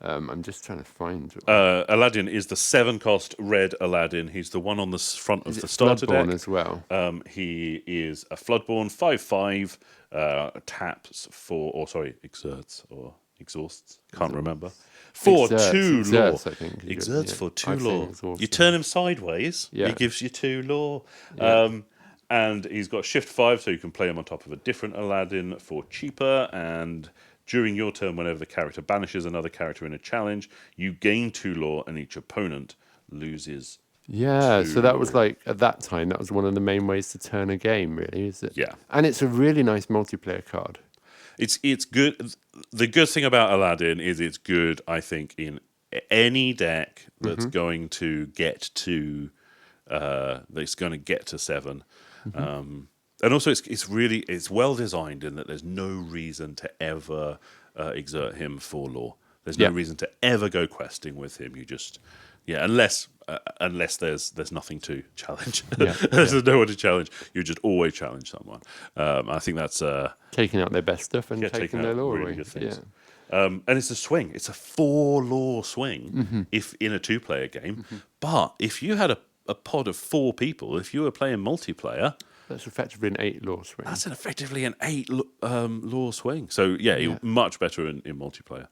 I'm just trying to find. Aladdin is the 7-cost red Aladdin. He's the one on the front of Is the it starter Bloodborne deck. as well? He is a Floodborn 5/5, taps for, or sorry, exerts or exhausts. Can't remember. For Exerts, 2 exerts, law. I think. Exerts Yeah. for 2 I've seen law. exhaust. You turn him sideways, Yeah. he gives you 2 law. Yeah. And he's got shift 5, so you can play him on top of a different Aladdin for cheaper. And during your turn, whenever the character banishes another character in a challenge, you gain 2 law, and each opponent loses. Yeah, so that was to- like, at that time, that was one of the main ways to turn a game, really, is it? Yeah. And it's a really nice multiplayer card. It's good. The good thing about Aladdin is it's good, I think, in any deck that's going to get to 7. And also, it's well designed in that there's no reason to ever exert him for law. There's no Yeah. reason to ever go questing with him. You just unless there's nothing to challenge. Yeah. There's no one to challenge. You just always challenge someone. I think that's Taking out their best stuff and taking taking their out law really away. good things. Yeah. And it's a swing. It's a 4 law swing if in a 2-player game. But if you had a pod of 4 people, if you were playing multiplayer, That's effectively an 8 law swing. that's effectively an 8 law swing. So yeah, much better in multiplayer.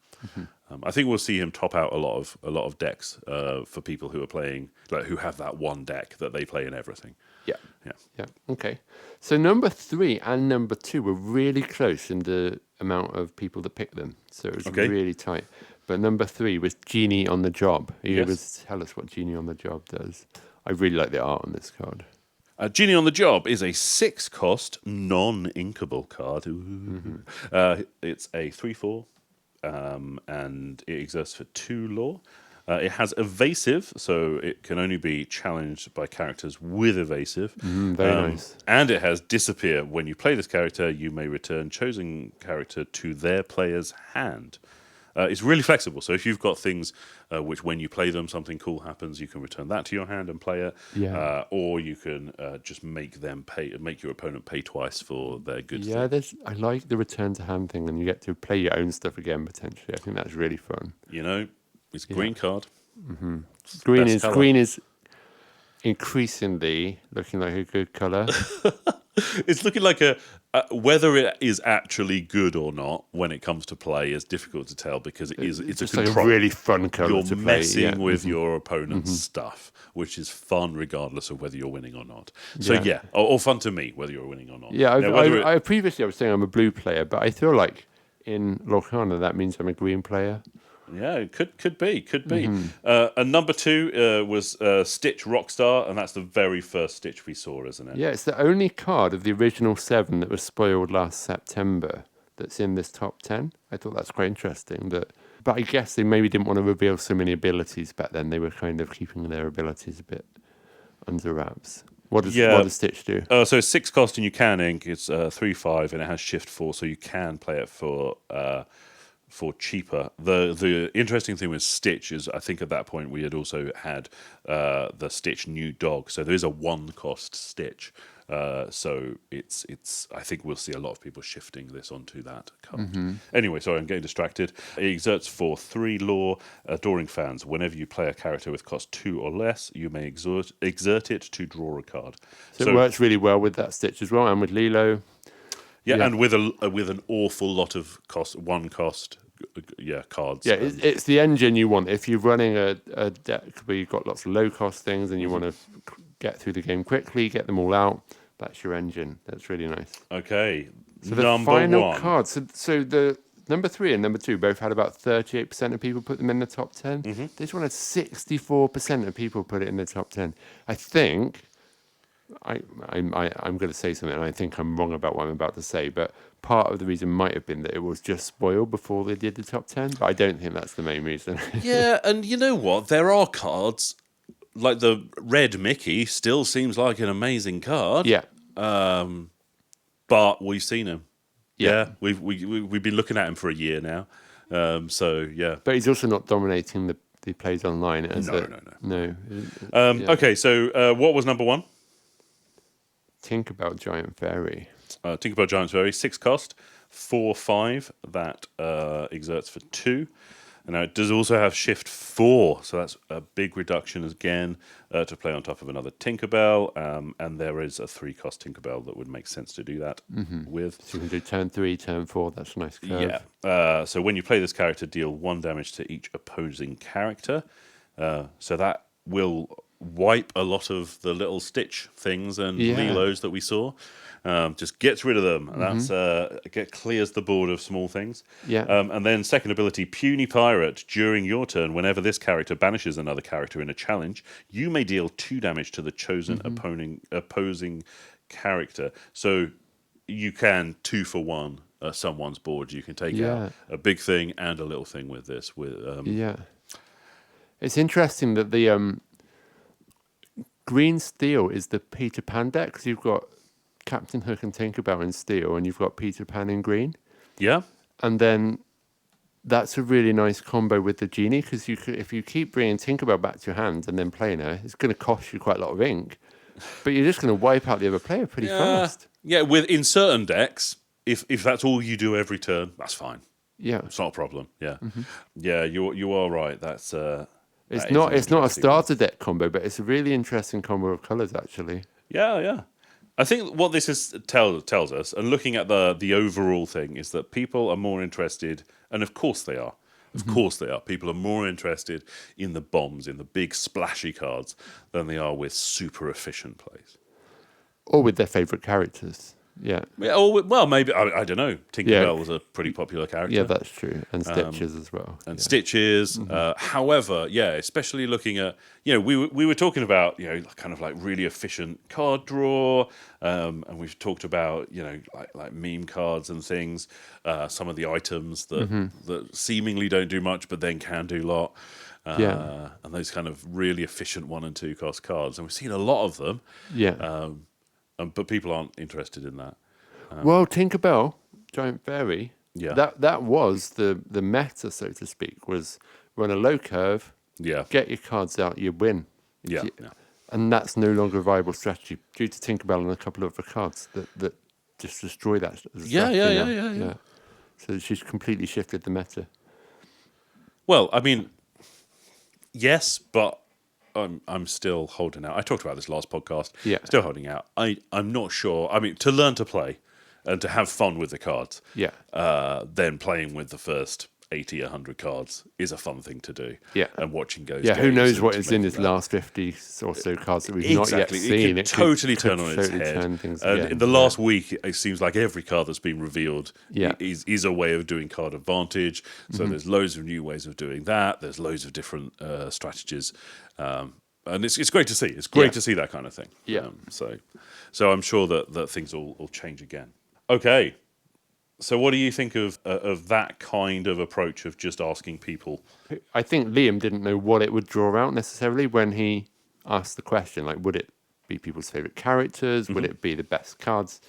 I think we'll see him top out a lot of decks for people who are playing, like who have that one deck that they play in everything. Yeah. Yeah. Yeah. Okay. So number 3 and number 2 were really close in the amount of people that picked them. So it was Okay. really tight. But number 3 was Genie on the Job. Are you able Yes. to tell us what Genie on the Job does? I really like the art on this card. Genie on the Job is a 6-cost non-inkable card. Ooh. It's a 3/4, and it exerts for 2 law. It has evasive, so it can only be challenged by characters with evasive. Very nice. And it has disappear. When you play this character, you may return chosen character to their player's hand. It's really flexible, so if you've got things which when you play them, something cool happens, you can return that to your hand and play it. Yeah. Or you can just make your opponent pay twice for their good thing. Yeah, I like the return to hand thing, and you get to play your own stuff again potentially. I think that's really fun. You know, it's a green card. Green is increasingly looking like a good color. It's looking like whether it is actually good or not when it comes to play is difficult to tell because it's just a like control. a really fun color You're to play. messing with your opponent's stuff, which is fun regardless of whether you're winning or not. So Yeah. or fun to me whether you're winning or not. Yeah, Now, whether I previously I was saying I'm a blue player, but I feel like in Lorcana that means I'm a green player. Yeah, it could be. And number 2 was Stitch Rockstar, and that's the very first Stitch we saw, isn't it? Yeah, it's the only card of the original 7 that was spoiled last September that's in this top 10. I thought that's quite interesting. But I guess they maybe didn't want to reveal so many abilities back then. They were kind of keeping their abilities a bit under wraps. What does Stitch do? So it's 6 cost and you can ink. It's 3/5 and it has shift 4, so you can play it for cheaper. The interesting thing with Stitch is I think at that point we had also had the Stitch new dog. So there is a 1-cost Stitch So it's. I think we'll see a lot of people shifting this onto that card. Anyway, sorry, I'm getting distracted. It exerts for 3 lore. Adoring fans, whenever you play a character with cost 2 or less, you may exert it to draw a card. So it works really well with that Stitch as well, and with Lilo. Yeah, and with an awful lot of one cost cards. Yeah, it's the engine you want. If you're running a deck where you've got lots of low cost things and you want to get through the game quickly, get them all out, that's your engine. That's really nice. Okay, So the number final 1. card. So the number 3 and number 2 both had about 38% of people put them in the top 10. This one had 64% of people put it in the top 10. I think I'm going to say something, and I think I'm wrong about what I'm about to say, but part of the reason might have been that it was just spoiled before they did the top 10, but I don't think that's the main reason. Yeah, and you know what? There are cards, like the red Mickey still seems like an amazing card. Yeah. But we've seen him. Yeah. We've been looking at him for a year now. So, yeah. But he's also not dominating the plays online. No. Okay, so what was number 1? Tinkerbell Giant Fairy. Tinkerbell Giant Fairy, 6 cost, 4/5. That exerts for 2. And now it does also have Shift 4, so that's a big reduction again to play on top of another Tinkerbell. And there is a 3-cost Tinkerbell that would make sense to do that with. So you can do turn 3, turn 4. That's a nice curve. Yeah. So when you play this character, deal 1 damage to each opposing character. So that will wipe a lot of the little Stitch things and Lilos that we saw. Just gets rid of them, and that's clears the board of small things. Yeah. And then second ability, Puny Pirate. During your turn, whenever this character banishes another character in a challenge, you may deal 2 damage to the chosen opposing character. So you can 2 for 1 someone's board. You can take out a big thing and a little thing with this. It's interesting that the green steel is the Peter Pan deck, because you've got Captain Hook and Tinkerbell in steel, and you've got Peter Pan in green. Yeah. And then that's a really nice combo with the genie, because if you keep bringing Tinkerbell back to your hand and then playing her, it's going to cost you quite a lot of ink, but you're just going to wipe out the other player pretty fast. Yeah, in certain decks, if that's all you do every turn, that's fine. Yeah, it's not a problem. Yeah, yeah, you are right. That's it's not a starter deck combo, but it's a really interesting combo of colours actually. Yeah. I think what this tells us, and looking at the overall thing, is that people are more interested, and of course they are. Of course they are. People are more interested in the bombs, in the big splashy cards, than they are with super efficient plays. Or with their favourite characters. Yeah. Well, maybe, I don't know. Tinkerbell was a pretty popular character. Yeah, that's true. And Stitches as well. And Stitches. However, especially looking at, we were talking about, kind of like really efficient card draw. And we've talked about, like meme cards and things. Some of the items that seemingly don't do much, but then can do a lot. And those kind of really efficient 1 and 2 cost cards. And we've seen a lot of them. Yeah. But people aren't interested in that. Well, Tinkerbell, Giant Fairy, Yeah. That was the meta, so to speak, was run a low curve, get your cards out, you win. Yeah. And that's no longer a viable strategy due to Tinkerbell and a couple of other cards that just destroy that. Yeah. So she's completely shifted the meta. Well, I mean, yes, but I'm still holding out. I talked about this last podcast. Yeah. Still holding out. I'm not sure. I mean, to learn to play and to have fun with the cards, then playing with the first 80, 100 cards is a fun thing to do. Yeah. And watching goes. Yeah, who knows what is in his last 50 or so cards that we've not yet seen. It could totally turn on its head. And in the last week, it seems like every card that's been revealed is a way of doing card advantage. So there's loads of new ways of doing that. There's loads of different strategies. And it's great to see. It's great to see that kind of thing. Yeah. So I'm sure that things will change again. Okay. So what do you think of that kind of approach of just asking people? I think Liam didn't know what it would draw out necessarily when he asked the question. Like, would it be people's favourite characters? Would it be the best cards?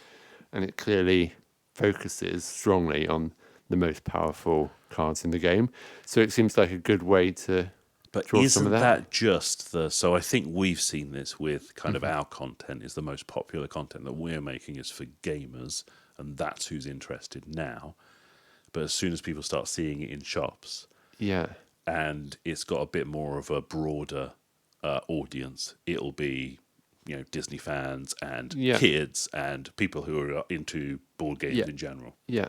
And it clearly focuses strongly on the most powerful cards in the game. So it seems like a good way to But draw some isn't of that just the... So I think we've seen this with kind of Mm-hmm. our content is the most popular content that we're making is for gamers, and that's who's interested now. But as soon as people start seeing it in shops Yeah. and it's got a bit more of a broader audience, it'll be, Disney fans and Yeah. kids and people who are into board games Yeah. in general. Yeah.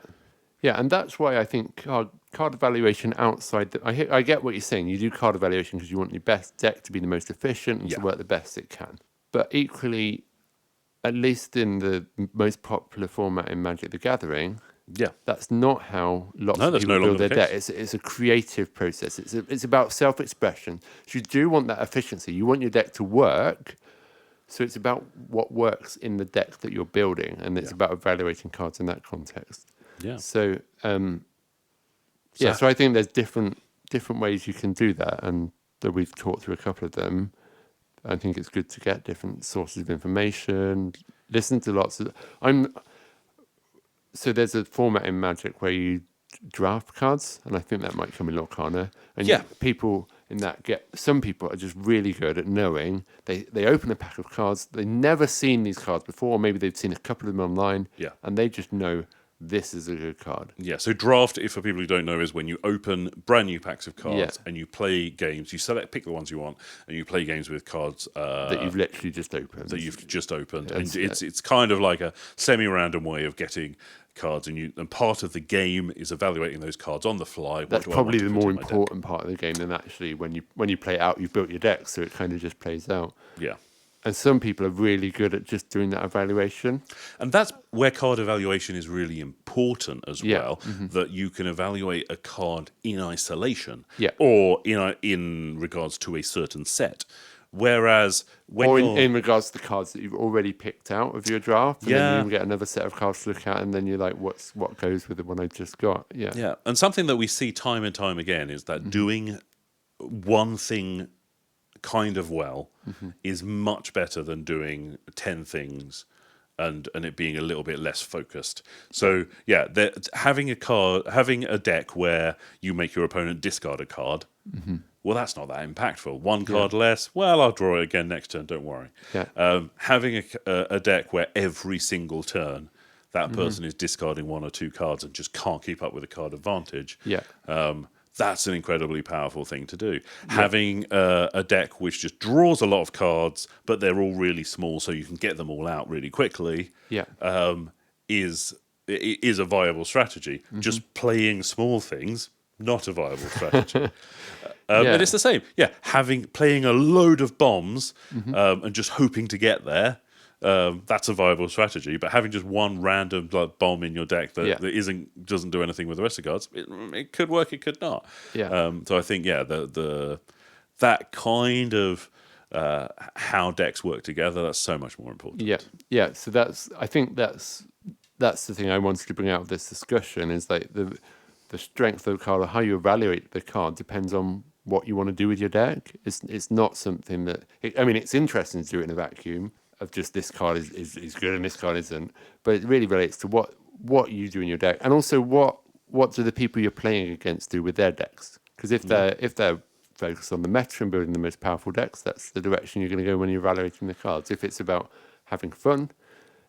Yeah, and that's why I think card evaluation outside... I get what you're saying. You do card evaluation because you want your best deck to be the most efficient and to Yeah. work the best it can. But equally, at least in the most popular format in Magic the Gathering, Yeah. that's not how lots No, of that's people no build longer their the deck. case. It's a creative process. It's about self-expression. So you do want that efficiency. You want your deck to work. So it's about what works in the deck that you're building, and it's about evaluating cards in that context. Yeah. So so I think there's different ways you can do that, and that we've talked through a couple of them. I think it's good to get different sources of information, listen to lots of... So there's a format in Magic where you draft cards, and I think that might come in Lorcana. And Yeah. people in that some people are just really good at knowing. They open a pack of cards, they've never seen these cards before, or maybe they've seen a couple of them online, Yeah. and they just know this is a good card. Yeah, so draft, if for people who don't know, is when you open brand new packs of cards Yeah. and you play games. You pick the ones you want, and you play games with cards That you've literally just opened. and it's kind of like a semi-random way of getting cards, and part of the game is evaluating those cards on the fly. That's probably the more important part of the game than actually when you play it out, you've built your deck, so it kind of just plays out. Yeah. And some people are really good at just doing that evaluation. And that's where card evaluation is really important as Yeah. well, that you can evaluate a card in isolation Yeah. or in regards to a certain set. Whereas when Or you're... in regards to the cards that you've already picked out of your draft, and Yeah. then you get another set of cards to look at, and then you're like, what goes with the one I just got? Yeah. Yeah, and something that we see time and time again is that doing one thing kind of well is much better than doing 10 things and it being a little bit less focused. So yeah, having a deck where you make your opponent discard a card, well, that's not that impactful. One card less, well, I'll draw it again next turn, don't worry. Yeah. Having a deck where every single turn that person is discarding one or two cards and just can't keep up with the card advantage, Yeah. that's an incredibly powerful thing to do. Having a deck which just draws a lot of cards, but they're all really small, so you can get them all out really quickly, Yeah. is a viable strategy. Just playing small things, not a viable strategy. But it's the same. Yeah, playing a load of bombs and just hoping to get there. That's a viable strategy, but having just one random bomb in your deck that doesn't do anything with the rest of the cards, it could work, it could not. So I think that kind of how decks work together, that's so much more important. Yeah. So I think that's the thing I wanted to bring out of this discussion is like the strength of the card or how you evaluate the card depends on what you want to do with your deck. It's not something that it's interesting to do it in a vacuum of just this card is good and this card isn't, but it really relates to what you do in your deck, and also what do the people you're playing against do with their decks. Because if they're focused on the meta and building the most powerful decks, that's the direction you're going to go when you're evaluating the cards. If it's about having fun,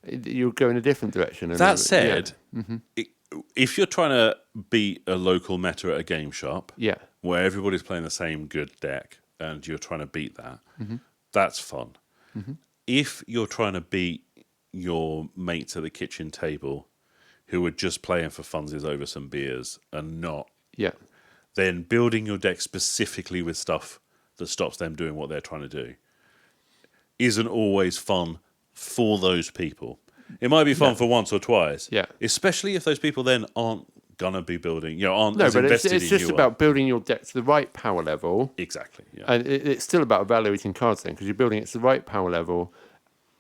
you'll go in a different direction. That said, if you're trying to beat a local meta at a game shop, where everybody's playing the same good deck and you're trying to beat that, that's fun. If you're trying to beat your mates at the kitchen table who are just playing for funsies over some beers and not, then building your deck specifically with stuff that stops them doing what they're trying to do isn't always fun for those people. It might be fun for once or twice, especially if those people then aren't gonna be building, aren't as invested in you. It's just about building your deck to the right power level. Exactly, yeah. And it's still about evaluating cards then, because you're building it to the right power level,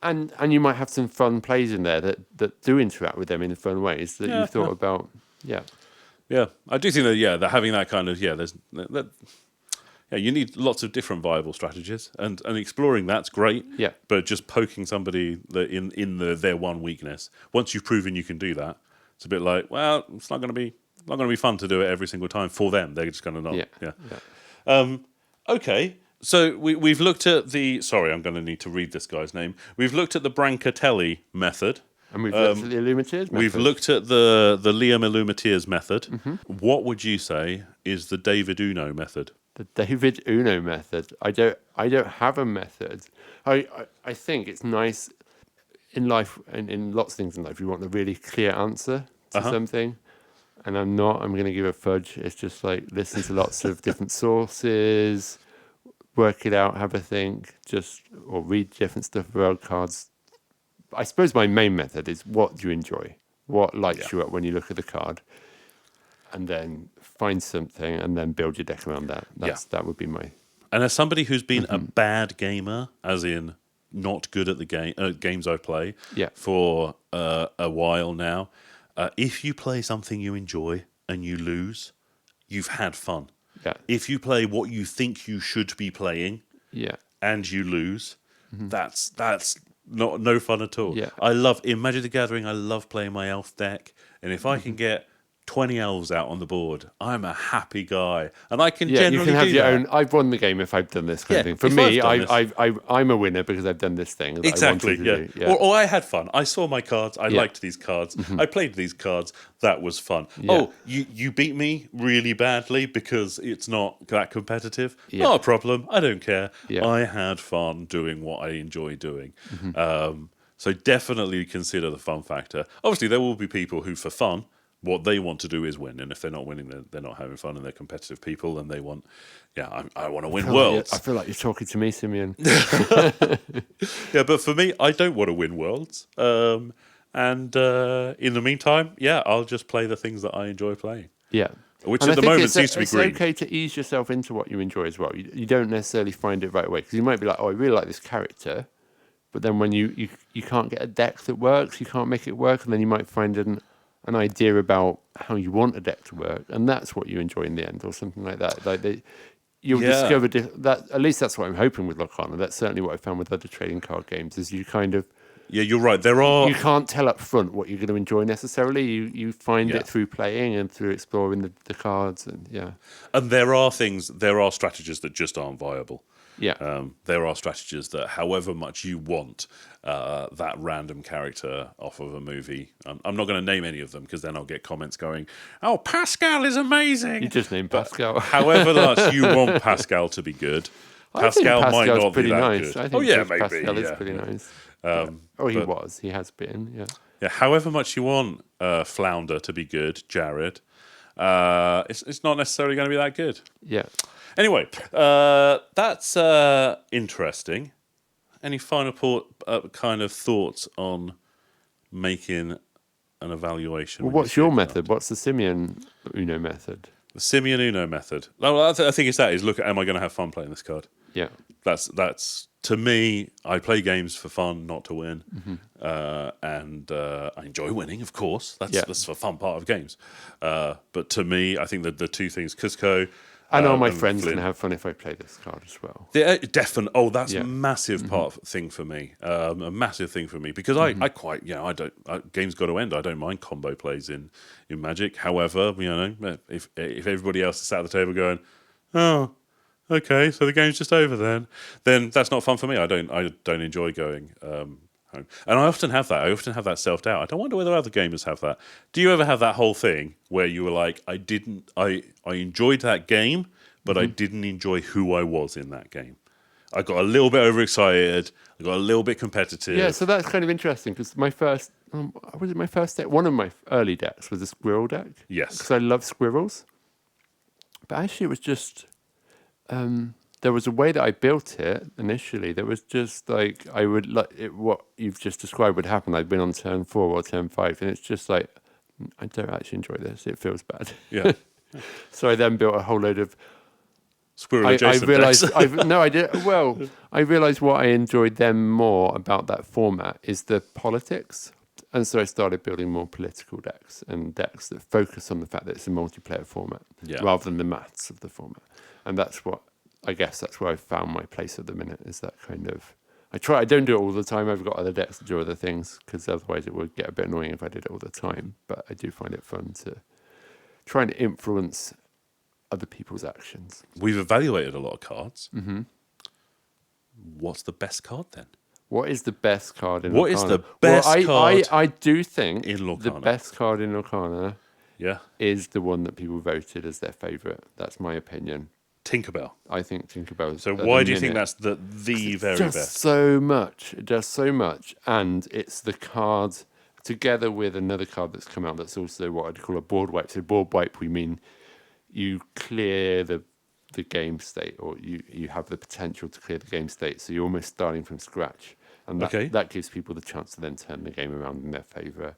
and you might have some fun plays in there that do interact with them in fun ways that you've thought about. Yeah, I do think that having that kind of there's you need lots of different viable strategies, and exploring that's great. Yeah, but just poking somebody in their one weakness, once you've proven you can do that, it's a bit like, well, it's not going to be fun to do it every single time for them. They're just going to not. Okay. So we've looked at the. Sorry, I'm going to need to read this guy's name. We've looked at the Brancatelli method. And we've looked at the Illuminateers method. We've looked at the Liam Illuminateers method. What would you say is the David Uno method? The David Uno method. I don't have a method. I think it's nice in life, and in lots of things in life, you want a really clear answer to something. And I'm going to give a fudge. It's just like listen to lots of different sources, work it out, have a think, or read different stuff about cards. I suppose my main method is what do you enjoy? What lights you up when you look at the card? And then find something and then build your deck around that. That would be my... And as somebody who's been a bad gamer, as in not good at the games I play for a while now, if you play something you enjoy and you lose, you've had fun. Yeah. If you play what you think you should be playing and you lose, that's no fun at all. Yeah. In Magic the Gathering, I love playing my elf deck, and if I can get 20 elves out on the board, I'm a happy guy, and I can generally you can have do your that. own. I've won the game if I've done this kind of thing. For me, I'm a winner because I've done this thing. That Exactly. I wanted to do. Or I had fun. I saw my cards. I liked these cards. I played these cards. That was fun. Yeah. Oh, you beat me really badly because it's not that competitive. Not a problem. I don't care. Yeah. I had fun doing what I enjoy doing. So definitely consider the fun factor. Obviously, there will be people who, for fun, what they want to do is win, and if they're not winning, they're not having fun, and they're competitive people, and they want, I want to win worlds. I feel like you're talking to me, Simeon. Yeah, but for me, I don't want to win worlds. And in the meantime, I'll just play the things that I enjoy playing. Yeah. Which at the moment seems to be green. It's okay to ease yourself into what you enjoy as well. You don't necessarily find it right away, because you might be like, oh, I really like this character, but then when you can't get a deck that works, you can't make it work, and then you might find an idea about how you want a deck to work, and that's what you enjoy in the end, or something like that. You'll discover that. At least that's what I'm hoping with Lorcana. That's certainly what I found with other trading card games. Is you kind of you're right. You can't tell up front what you're going to enjoy necessarily. You find it through playing and through exploring the cards, and And there are strategies that just aren't viable. Yeah. There are strategies that, however much you want that random character off of a movie, I'm not going to name any of them because then I'll get comments going, "Oh, Pascal is amazing." You just named Pascal. However much you want Pascal to be good, Pascal might not be that nice. good. I think maybe. Pascal is pretty nice. He has been. Yeah. Yeah. However much you want Flounder to be good, Jared, it's not necessarily going to be that good. Yeah. Anyway, that's interesting. Any final kind of thoughts on making an evaluation? Well, what's your method? What's the Simeon Uno method? The Simeon Uno method. Well, I think it's look at, am I going to have fun playing this card? Yeah. That's to me, I play games for fun, not to win. And I enjoy winning, of course. That's the fun part of games. But to me, I think that the two things, Cusco... I know my friends can have fun if I play this card as well. Definitely. Oh, that's a massive thing for me. A massive thing for me because I quite games got to end. I don't mind combo plays in Magic. However, if everybody else is sat at the table going, oh, okay, so the game's just over then that's not fun for me. I don't enjoy going home. And I often have that. I often have that self-doubt. I don't wonder whether other gamers have that. Do you ever have that whole thing where you were like, I enjoyed that game, but I didn't enjoy who I was in that game. I got a little bit overexcited. I got a little bit competitive. Yeah, so that's kind of interesting because my first deck? One of my early decks was a squirrel deck. Yes. Because I love squirrels. But actually it was just... there was a way that I built it initially that was just like what you've just described would happen. I'd been on turn 4 or turn 5, and it's just like I don't actually enjoy this. It feels bad. Yeah. So I then built a whole load of squirrel adjacent I realized decks. I realized what I enjoyed then more about that format is the politics. And so I started building more political decks and decks that focus on the fact that it's a multiplayer format rather than the maths of the format. And that's where I've found my place at the minute, is that kind of... I don't do it all the time. I've got other decks to do other things, because otherwise it would get a bit annoying if I did it all the time. But I do find it fun to try and influence other people's actions. We've evaluated a lot of cards. What's the best card then? What is the best card in Lorcana? What is the best card I do think in Lorcana? the best card in Lorcana Yeah. is the one that people voted as their favourite. That's my opinion. Tinkerbell. I think Tinkerbell. So why do you think that's the very best? So much. It does so much, and it's the card together with another card that's come out that's also what I'd call a board wipe. So board wipe, we mean you clear the game state, or you have the potential to clear the game state. So you're almost starting from scratch, and that gives people the chance to then turn the game around in their favour.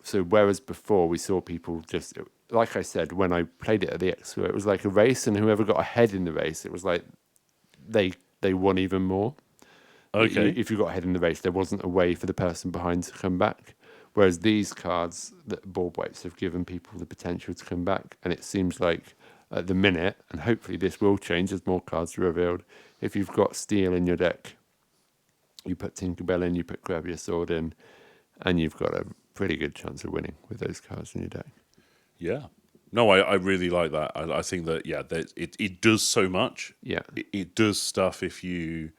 So whereas before we saw people just, like I said, when I played it at the Expo, it was like a race, and whoever got ahead in the race, it was like they won even more. Okay. If you got ahead in the race, there wasn't a way for the person behind to come back. Whereas these cards, that board wipes, have given people the potential to come back, and it seems like at the minute, and hopefully this will change as more cards are revealed. If you've got Steel in your deck, you put Tinkerbell in, you put Grab Your Sword in, and you've got a pretty good chance of winning with those cards in your deck. Yeah. No, I really like that. I think that, it does so much. Yeah. It does stuff if you...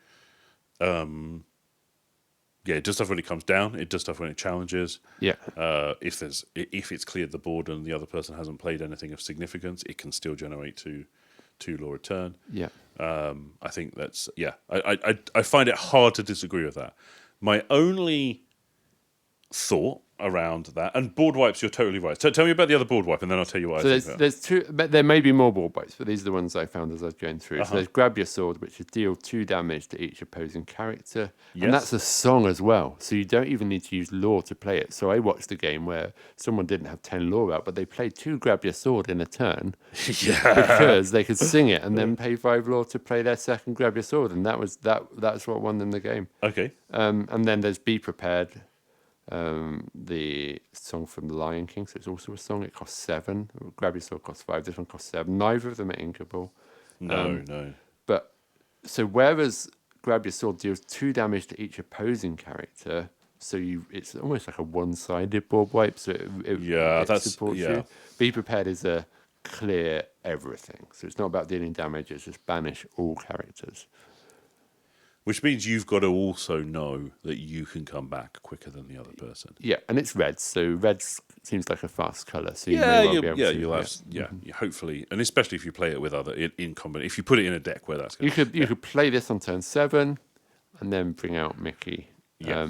it does stuff when it comes down. It does stuff when it challenges. Yeah. If it's cleared the board and the other person hasn't played anything of significance, it can still generate two law return. Yeah. I think that's I find it hard to disagree with that. My only thought around that, and board wipes, you're totally right. Tell me about the other board wipe, and then I'll tell you what I think. There's two, but there may be more board wipes, but these are the ones I found as I was going through. So there's Grab Your Sword, which is deal 2 damage to each opposing character, and that's a song as well. So you don't even need to use lore to play it. So I watched a game where someone didn't have 10 lore out, but they played 2 Grab Your Sword in a turn because they could sing it and then pay 5 lore to play their second Grab Your Sword, and that's what won them the game. Okay. And then there's Be Prepared. The song from The Lion King, so it's also a song. It costs 7. Grab Your Sword costs 5. This one costs 7. Neither of them are inkable. No. But so whereas Grab Your Sword deals 2 damage to each opposing character, so it's almost like a one-sided board wipe. So it supports you. Be Prepared is a clear everything. So it's not about dealing damage. It's just banish all characters. Which means you've got to also know that you can come back quicker than the other person. Yeah, and it's red, so red seems like a fast colour. So you may well be able to. Hopefully, and especially if you play it with other in combination. If you put it in a deck where that's you could play this on turn 7, and then bring out Mickey. Yeah,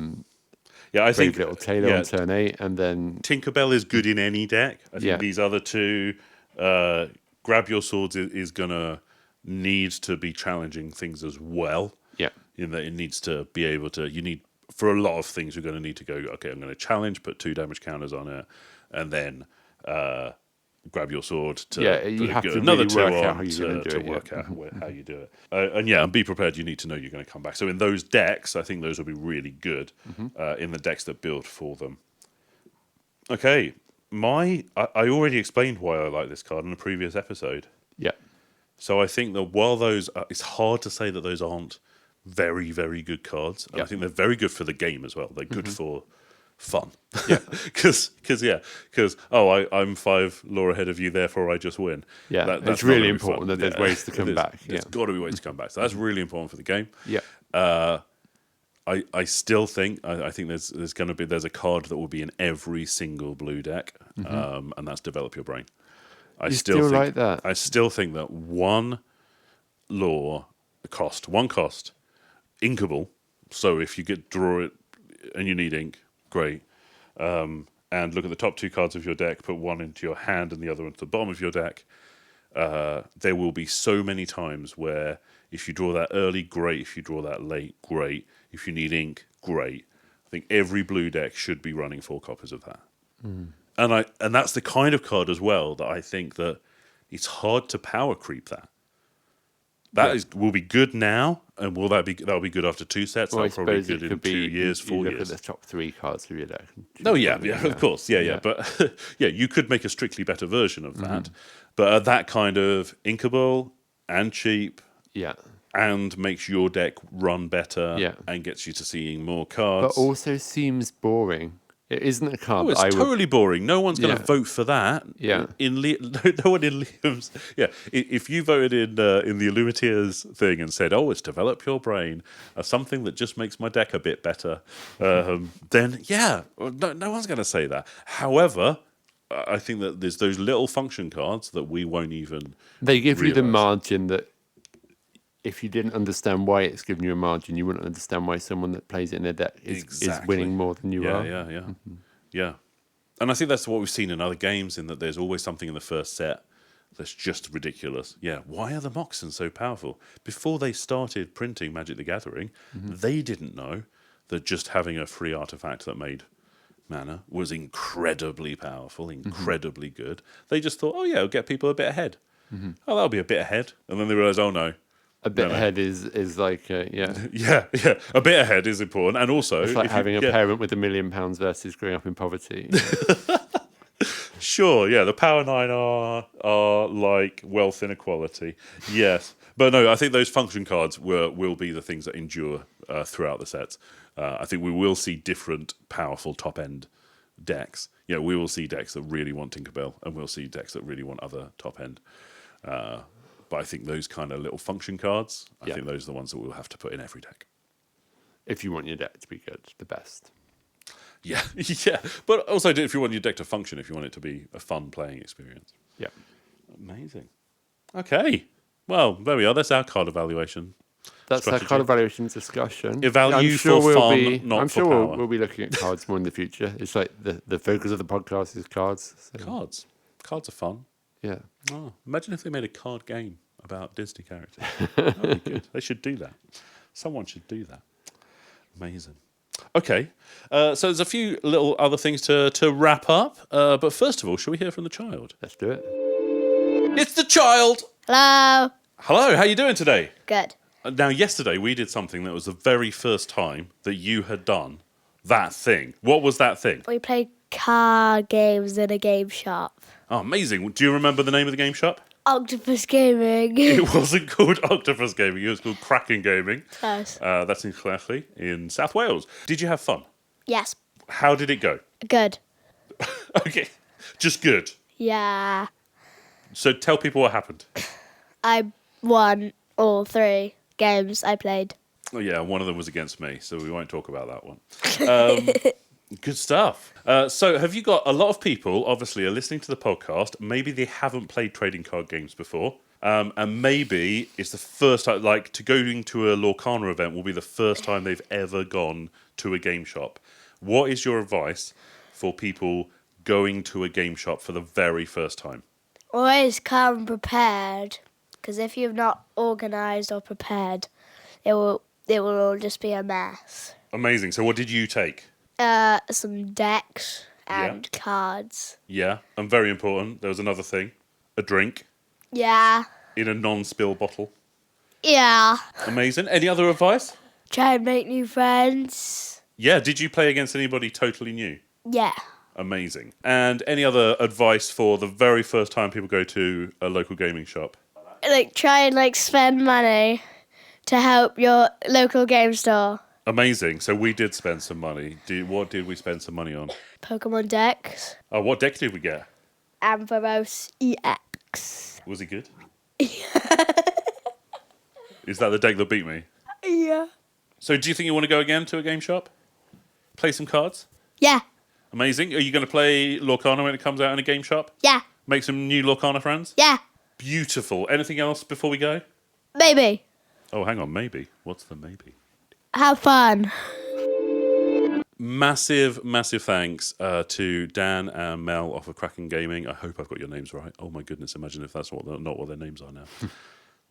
I think Little Taylor on turn 8, and then Tinkerbell is good in any deck. I think these other two, Grab Your Swords is gonna need to be challenging things as well. Yeah. In that it needs to be able to, you need, for a lot of things, you're going to need to go, okay, I'm going to challenge, put 2 damage counters on it, and then Grab Your Sword to you have to another really 2 work on out how you're going to do it, work out how you do it. And Be Prepared, you need to know you're going to come back. So in those decks, I think those will be really good in the decks that build for them. Okay, I already explained why I like this card in a previous episode. Yeah. So I think that while those, it's hard to say that those aren't very, very good cards. And I think they're very good for the game as well. They're good for fun. Yeah. Because I'm 5 lore ahead of you, therefore I just win. Yeah, That's it's really important that there's ways to come back. There's got to be ways to come back. So that's really important for the game. Yeah. I still think there's a card that will be in every single blue deck, and that's Develop Your Brain. I still think, like that. I still think that one cost, inkable. So if you draw it and you need ink, great. And look at the top 2 cards of your deck, put one into your hand and the other into the bottom of your deck. There will be so many times where if you draw that early, great. If you draw that late, great. If you need ink, great. I think every blue deck should be running 4 copies of that. And that's the kind of card as well that I think that it's hard to power creep that. Will be good now, and that'll be good after 2 sets. Well, that'll probably be good in 2 years, 4 years. Look at the top 3 cards of your deck. Of course, but you could make a strictly better version of that. But that kind of inkable and cheap, and makes your deck run better, and gets you to seeing more cards. But also seems boring It isn't a card Oh, that it's I would... totally boring. No one's going to Yeah. vote for that. Yeah. No one in Liam's. Yeah, if you voted in the Illuminateers thing and said, "Oh, it's develop your brain," something that just makes my deck a bit better, then yeah, no one's going to say that. However, I think that there's those little function cards that we won't even. They give you the realise. margin that if you didn't understand why it's giving you a margin, you wouldn't understand why someone that plays it in their deck is winning more than you are. Yeah. And I think that's what we've seen in other games, in that there's always something in the first set that's just ridiculous. Yeah, why are the Moxons so powerful? Before they started printing Magic the Gathering, they didn't know that just having a free artifact that made mana was incredibly powerful, incredibly good. They just thought, oh yeah, it'll get people a bit ahead. Oh, that'll be a bit ahead. And then they realised, oh no. A bit ahead is like, yeah. Yeah. A bit ahead is important. And also... It's like having a parent with £1 million versus growing up in poverty. Yeah. Sure, yeah, the Power 9 are like wealth inequality. Yes. But no, I think those function cards will be the things that endure throughout the sets. I think we will see different powerful top-end decks. You know, we will see decks that really want Tinkerbell, and we'll see decks that really want other top-end. But I think those kind of little function cards, I think those are the ones that we'll have to put in every deck. If you want your deck to be good, the best. Yeah, yeah. But also, if you want your deck to function, if you want it to be a fun playing experience. Yeah. Amazing. Okay. Well, there we are. That's our card evaluation. That's strategy. our card evaluation discussion. Evaluate for fun, not I'm for sure power. we'll be looking at cards more in the future. It's like the focus of the podcast is cards. So. Cards. Cards are fun. Yeah. Oh, imagine if they made a card game about Disney characters. That would be good. They should do that. Someone should do that. Amazing. Okay. So there's a few little other things to wrap up. But first of all, shall we hear from the child? Let's do it. It's the child! Hello. Hello, how are you doing today? Good. Now, yesterday we did something that was the very first time that you had done that thing. What was that thing? We played card games in a game shop. Oh, amazing. Do you remember the name of the game shop? Octopus Gaming. It wasn't called Octopus Gaming. It was called Kraken Gaming. Close. That's in Llanelli in South Wales. Did you have fun? Yes. How did it go? Good. Okay. Just good. Yeah. So tell people what happened. I won all 3 games I played. Oh, yeah, one of them was against me, so we won't talk about that one. Good stuff. So have you got a lot of people, obviously, are listening to the podcast. Maybe they haven't played trading card games before. And maybe it's the first time, like, to going to a Lorcana event will be the first time they've ever gone to a game shop. What is your advice for people going to a game shop for the very first time? Always come prepared, because if you're not organised or prepared, it will all just be a mess. Amazing. So what did you take? Some decks and cards. Yeah, and very important, there was another thing. A drink Yeah. in a non-spill bottle. Yeah. Amazing. Any other advice? Try and make new friends. Yeah, did you play against anybody totally new? Yeah. Amazing. And any other advice for the very first time people go to a local gaming shop? Try and spend money to help your local game store. Amazing. So we did spend some money. What did we spend some money on? Pokemon decks. Oh, what deck did we get? Ampharos EX. Was he good? Is that the deck that beat me? Yeah. So do you think you want to go again to a game shop? Play some cards? Yeah. Amazing. Are you going to play Lorcana when it comes out in a game shop? Yeah. Make some new Lorcana friends? Yeah. Beautiful. Anything else before we go? Maybe. Oh, hang on. Maybe. What's the maybe? Have fun. Massive, massive thanks to Dan and Mel off of Kraken Gaming. I hope I've got your names right. Oh my goodness, imagine if that's not what their names are now.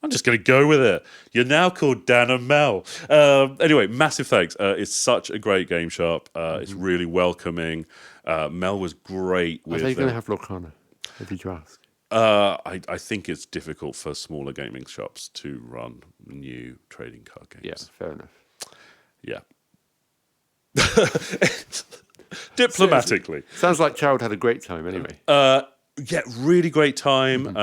I'm just going to go with it. You're now called Dan and Mel. Anyway, massive thanks. It's such a great game shop. It's really welcoming. Mel was great with... Are they going to have Lorcana? Did you ask? I think it's difficult for smaller gaming shops to run new trading card games. Yeah, fair enough. Yeah. Diplomatically. Sounds like Child had a great time anyway. Yeah, really great time.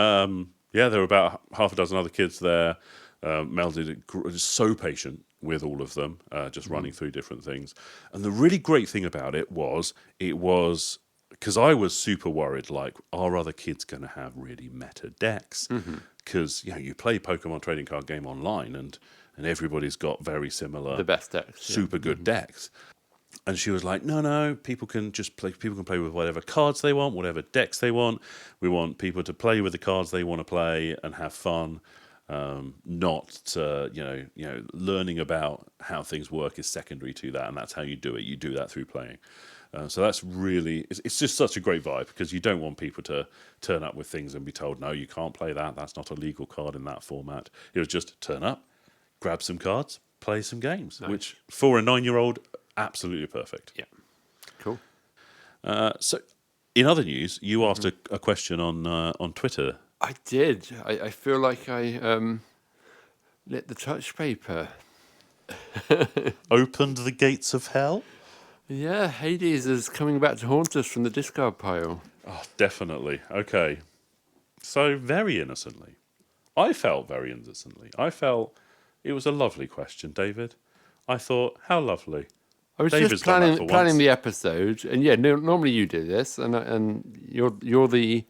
Yeah, there were about half a dozen other kids there. Mel is so patient with all of them, just running through different things. And the really great thing about it was because I was super worried, like, are other kids going to have really meta decks? Because you play Pokemon trading card game online, and everybody's got very similar, The best decks, super good decks. And she was like, no, people can play with whatever cards they want, whatever decks they want. We want people to play with the cards they want to play and have fun. Not learning about how things work is secondary to that, and that's how you do it. You do that through playing. So that's really, it's just such a great vibe, because you don't want people to turn up with things and be told, no, you can't play that. That's not a legal card in that format. It was just turn up, grab some cards, play some games, which for a 9-year-old, absolutely perfect. Yeah. Cool. So in other news, you asked a question on Twitter. I did. I feel like I lit the touch paper. Opened the gates of hell? Yeah, Hades is coming back to haunt us from the discard pile. Oh, definitely. Okay. So, very innocently. I felt very innocently. I felt it was a lovely question, David. I thought, how lovely. I was David's just done that for planning once. the episode, and normally you do this, and you're the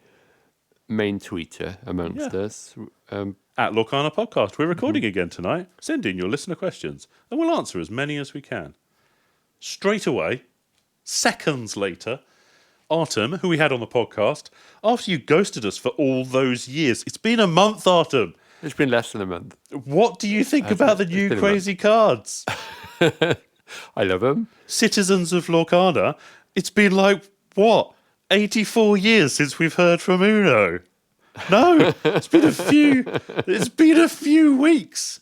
main tweeter amongst us. At Lorcana Podcast, we're recording again tonight. Send in your listener questions, and we'll answer as many as we can. Straight away, seconds later, Artem, who we had on the podcast, after you ghosted us for all those years, it's been a month, Artem. It's been less than a month. What do you think about the new crazy cards? I love them. Citizens of Lorcana, it's been like, what, 84 years since we've heard from Uno? No, it's been a few weeks.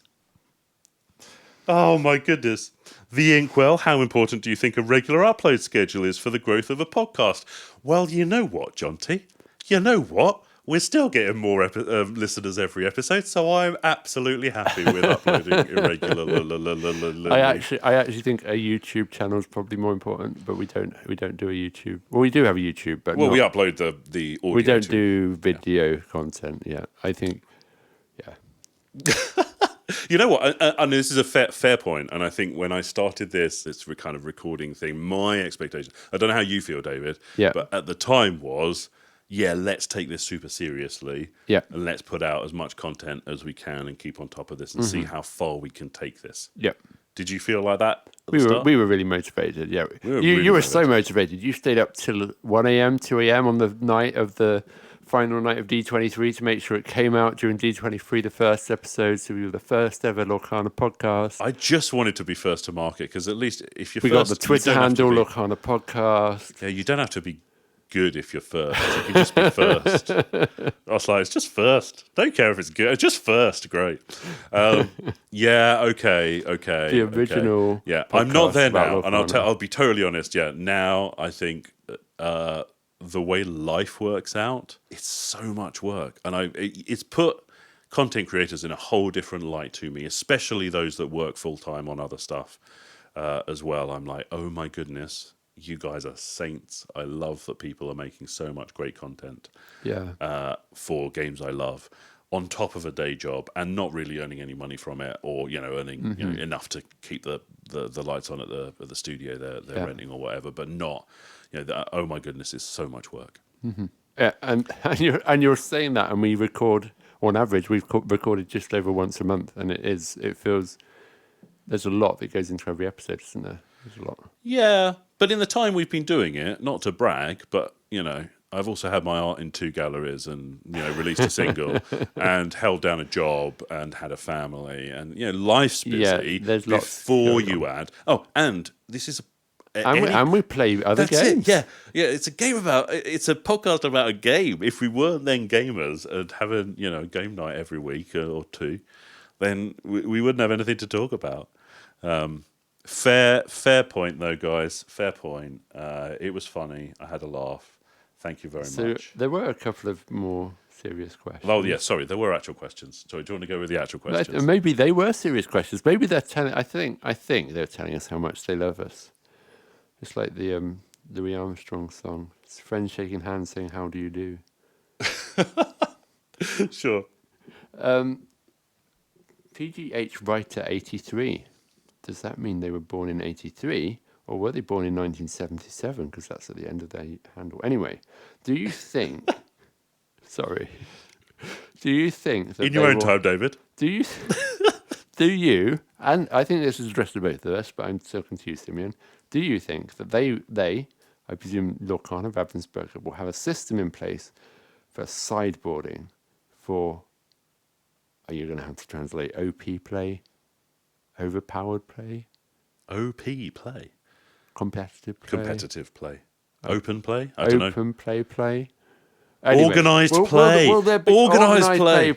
Oh my goodness. The Inkwell, how important do you think a regular upload schedule is for the growth of a podcast? Well, you know what, Jonty? You know what? We're still getting more listeners every episode, so I'm absolutely happy with uploading irregular. I actually think a YouTube channel is probably more important, but we don't do a YouTube. Well, we do have a YouTube, but we upload the audio. We don't do video content. Yeah, I think. Yeah. You know what? And this is a fair point. And I think when I started this kind of recording thing, my expectation, I don't know how you feel, David, but at the time was, let's take this super seriously. Yeah. And let's put out as much content as we can and keep on top of this and see how far we can take this. Yeah. Did you feel like that? We were really motivated. Yeah. You were so motivated. You stayed up till 1 a.m., 2 a.m. on the night of the final night of D23 to make sure it came out during D23, the first episode. So we were the first ever Lorcana podcast. I just wanted to be first to market, because at least if you're we first, got the Twitter handle Lorcana podcast. Yeah, you don't have to be good if you're first. You can just be first. I was like, it's just first. Don't care if it's good. It's just first. Great. Yeah. Okay. The original. Okay. Yeah, I'm not there now, Lorcana. and I'll be totally honest. Yeah, now I think the way life works out, it's so much work, and it's put content creators in a whole different light to me, especially those that work full time on other stuff as well. I'm like, oh my goodness, you guys are saints. I love that people are making so much great content for games I love, on top of a day job, and not really earning any money from it, or earning enough to keep the lights on at the studio they're renting or whatever, but not oh my goodness, it's so much work. Yeah, and you're saying that, and we record on average. We've recorded just over once a month, and it feels there's a lot that goes into every episode, isn't there? There's a lot. Yeah, but in the time we've been doing it, not to brag, but I've also had my art in 2 galleries, and released a single, and held down a job, and had a family, and life's busy. Yeah, there's lots before going you on. add. Oh, and this is And we play other games. Yeah. It's a podcast about a game. If we weren't then gamers and having game night every week or 2, then we wouldn't have anything to talk about. Fair point though, guys. Fair point. It was funny. I had a laugh. Thank you very much. There were a couple of more serious questions. Oh yeah, sorry. There were actual questions. Sorry, do you want to go with the actual questions? Maybe they were serious questions. Maybe they're telling. I think they're telling us how much they love us. It's like the Louis Armstrong song. It's friends shaking hands saying, "How do you do?" Sure. TGH Writer 83. Does that mean they were born in 83? Or were they born in 1977? Because that's at the end of their handle. Anyway, do you think... Sorry. Do you think that In your own time, David. Do you... Do you... And I think this is addressed to both of us, but I'm still confused, Simeon. Do you think that they I presume Lorcana, Ravensburger, will have a system in place for sideboarding for... Are you going to have to translate OP play? Overpowered play? OP play. Competitive play? Competitive play. Open play? I don't know. Open play? Anyway, Organised play. Will there be Organised play?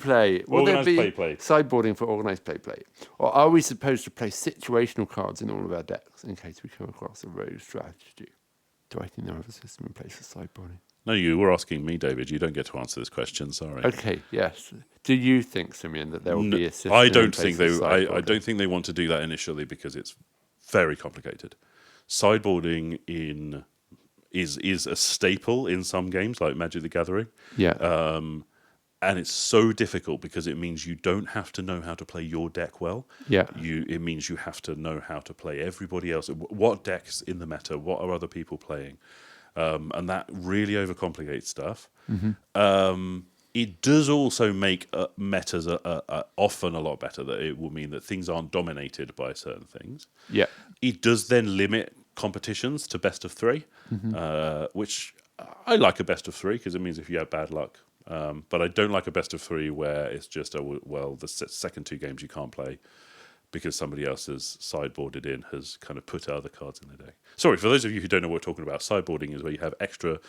Will Organised there be play. sideboarding for organised play? Or are we supposed to play situational cards in all of our decks in case we come across a rogue strategy? Do I think they have a system in place for sideboarding? No, you were asking me, David. You don't get to answer this question. Sorry. Okay, yes. Do you think, Simeon, that there will be a system I in don't place think for sideboarding? I don't think they want to do that initially because it's very complicated. Sideboarding is a staple in some games like Magic the Gathering. Yeah. And it's so difficult because it means you don't have to know how to play your deck well. Yeah. It means you have to know how to play everybody else. What decks in the meta? What are other people playing? And that really overcomplicates stuff. It does also make metas often a lot better. That it will mean that things aren't dominated by certain things. Yeah. It does then limit competitions to best of three, which I like a best of three because it means if you have bad luck. But I don't like a best of three where it's just, the second two games you can't play because somebody else has sideboarded in, has kind of put other cards in the deck. Sorry, for those of you who don't know what we're talking about, sideboarding is where you have extra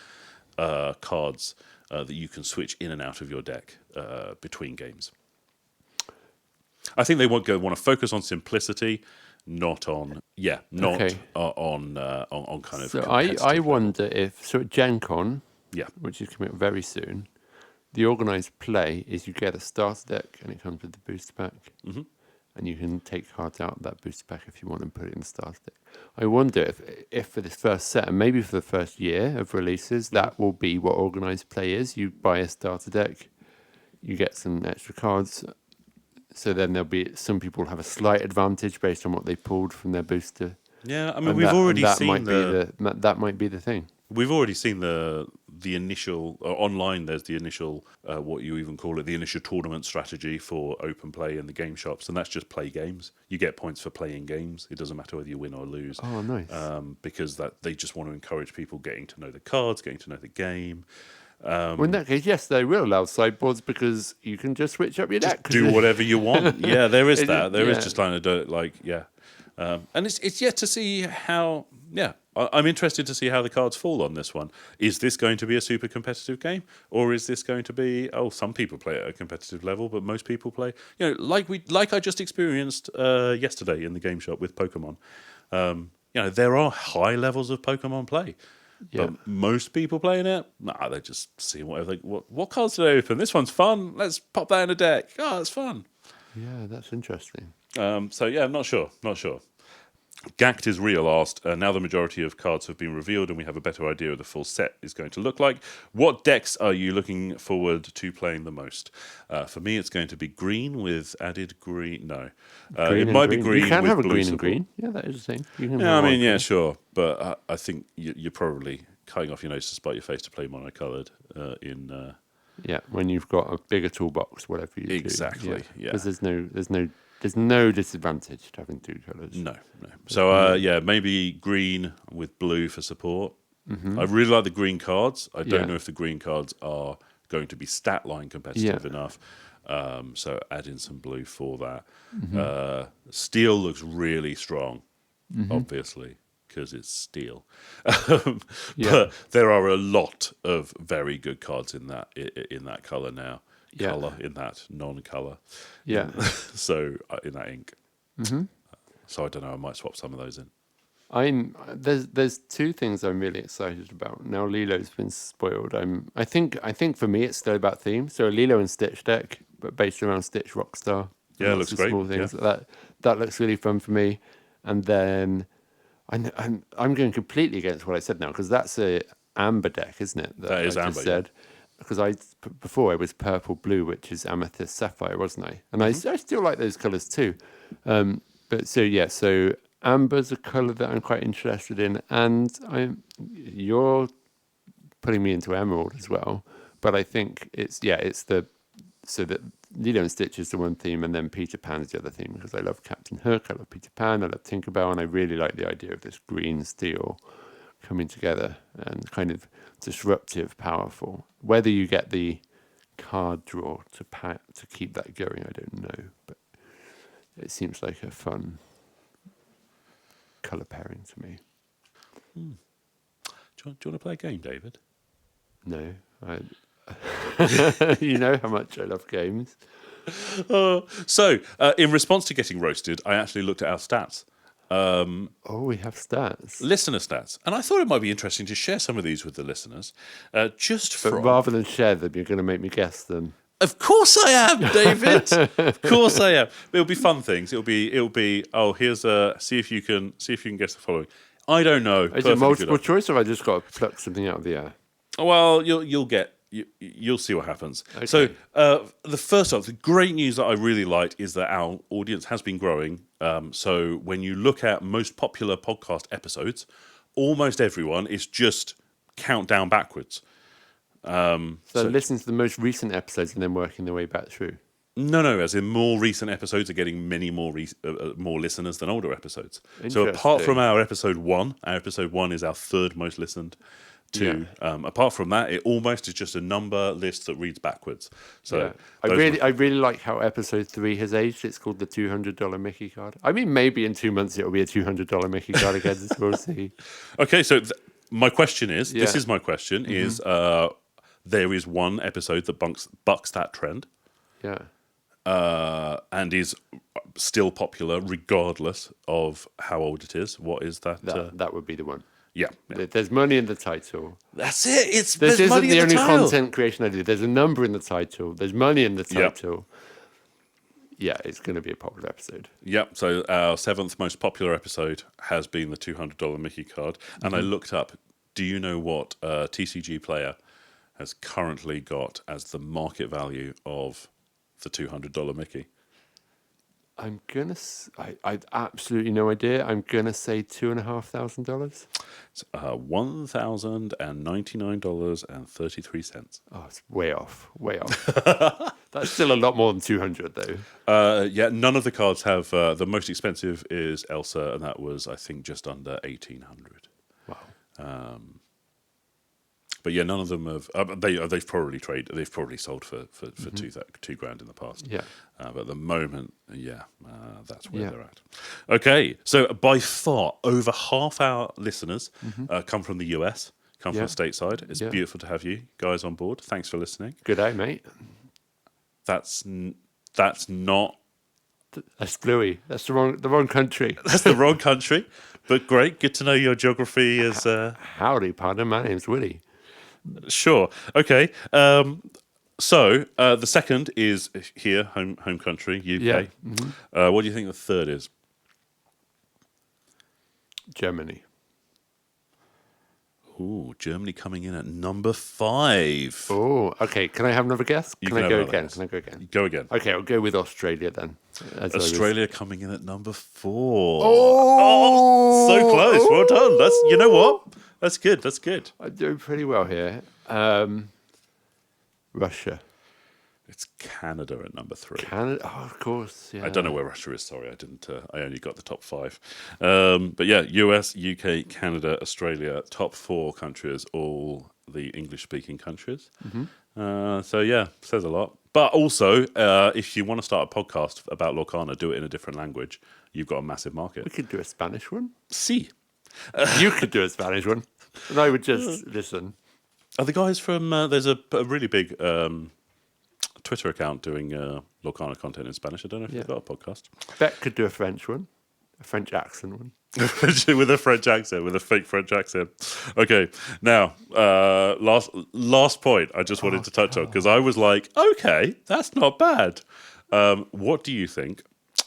cards that you can switch in and out of your deck between games. I think they want to focus on simplicity, not on on kind of. So I wonder if at Gen Con, Yeah. which is coming up very soon, the organised play is you get a starter deck and it comes with the booster pack, and you can take cards out of that booster pack if you want and put it in the starter deck. I wonder if for this first set, and maybe for the first year of releases, that will be what organised play is. You buy a starter deck, you get some extra cards, so then there'll be some people will have a slight advantage based on what they pulled from their booster. Yeah, I mean, we've already seen that might be the thing. We've already seen the initial online. There's the initial what you even call it, the initial tournament strategy for open play in the game shops, and that's just play games. You get points for playing games. It doesn't matter whether you win or lose. Oh, nice. Because they just want to encourage people getting to know the cards, getting to know the game. Well, in that case, yes, they will allow sideboards because you can just switch up your deck. Do whatever you want. Yeah, there is that. There is yeah. just kind of and it's yet to see how. Yeah, I'm interested to see how the cards fall on this one. Is this going to be a super competitive game, or is this going to be some people play at a competitive level, but most people play like I just experienced yesterday in the game shop with Pokemon. There are high levels of Pokemon play. Yeah. But most people playing it, they just see whatever. What cards did I open? This one's fun. Let's pop that in a deck. Oh, it's fun. Yeah, that's interesting. I'm not sure. Gact is real asked, now the majority of cards have been revealed and we have a better idea of the full set is going to look like. What decks are you looking forward to playing the most? For me, it's going to be green with added green. No. It might be green. You can with have a blue green support. and green. Yeah, that is the thing. You can Yeah, have sure. But I think you're probably cutting off your nose to spite your face to play monocoloured in... Yeah, when you've got a bigger toolbox, whatever you do. Exactly, yeah. Because there's no disadvantage to having two colours. No. So, maybe green with blue for support. I really like the green cards. I don't know if the green cards are going to be stat line competitive enough. So add in some blue for that. Steel looks really strong, obviously, because it's steel. But there are a lot of very good cards in that colour now. Colour in that non-colour. Yeah. So in that ink. So I don't know. I might swap some of those in. There's two things I'm really excited about. Now Lilo's been spoiled. I think for me it's still about theme. So a Lilo and Stitch deck, but based around Stitch Rockstar. Yeah, it looks great. Small things like that looks really fun for me. And then I'm going completely against what I said now because that's a amber deck, isn't it? That is I amber. just said. because before I was purple blue, which is amethyst sapphire, wasn't I? And I still like those colours too. But so amber's a colour that I'm quite interested in, and you're putting me into emerald as well. But I think it's the so that Lilo and Stitch is the one theme, and then Peter Pan is the other theme, because I love Captain Hook, I love Peter Pan, I love Tinkerbell, and I really like the idea of this green steel coming together and kind of disruptive, powerful. Whether you get the card draw to keep that going, I don't know, but it seems like a fun colour pairing to me. Do you want to play a game, David? No, you know how much I love games. So, in response to getting roasted, I actually looked at our stats. We have stats. Listener stats. And I thought it might be interesting to share some of these with the listeners. But rather than share them, you're going to make me guess them. Of course I am, David. Of course I am. It'll be fun things. It'll be. Oh, here's a. See if you can guess the following. I don't know. Is it multiple choice, or have I just got to pluck something out of the air? Well, you'll see what happens. Okay. So the first off, the great news that I really liked is that our audience has been growing. So when you look at most popular podcast episodes, almost everyone is just countdown backwards. So listen to the most recent episodes and then working their way back through. No, as in more recent episodes are getting many more listeners than older episodes. So apart from our episode 1 is our third most listened to. Yeah. Apart from that, it almost is just a number list that reads backwards. So I really like how episode 3 has aged. It's called the $200 Mickey card. I mean, maybe in 2 months it'll be a $200 Mickey card again. We'll see. Okay, so my question is, this is my question, is there is one episode that bucks that trend. Yeah. And is still popular regardless of how old it is. What is that? That would be the one. Yeah. There's money in the title. That's it. This isn't the only content creation I do. There's a number in the title. There's money in the title. Yeah, it's going to be a popular episode. Yep. So our 7th most popular episode has been the $200 Mickey card. And I looked up, do you know what TCG Player has currently got as the market value of the $200 Mickey? I have absolutely no idea. I'm gonna say $2,500. It's $1,099.33. Oh, it's way off. That's still a lot more than 200, though. None of the cards have. The most expensive is Elsa, and that was, I think, just under 1,800. Wow. But yeah, none of them have. They've probably sold for $2,000 in the past. Yeah. But at the moment, that's where they're at. Okay, so by far over half our listeners come from the US, come from stateside. It's beautiful to have you guys on board. Thanks for listening. Good day, mate. That's not. That's Bluey. That's the wrong country. That's the wrong country. But great, good to know your geography is. Howdy, partner. My name's Willie. Sure. Okay. So the second is here, home country, UK. Yeah. What do you think the third is? Germany. Ooh, Germany coming in at number 5. Oh, okay. Can I have another guess? Can I go again? Go again. Okay, I'll go with Australia then. Australia coming in at number 4. Oh, so close. Well done. You know what? That's good. I'm doing pretty well here. Russia. It's Canada at number 3. Canada? Oh, of course. Yeah. I don't know where Russia is. Sorry, I didn't. I only got the top 5. But yeah, US, UK, Canada, Australia, top 4 countries, all the English-speaking countries. So yeah, says a lot. But also, if you want to start a podcast about Lorcana, do it in a different language. You've got a massive market. We could do a Spanish one. Si. You could do a Spanish one, and I would just listen. Are the guys from? There's a really big Twitter account doing Lorcana content in Spanish. I don't know if they've got a podcast. Bet could do a French one, a French accent one. With a French accent, with a fake French accent. Okay, now last point I just wanted to touch on, because I was like, okay, that's not bad. What do you think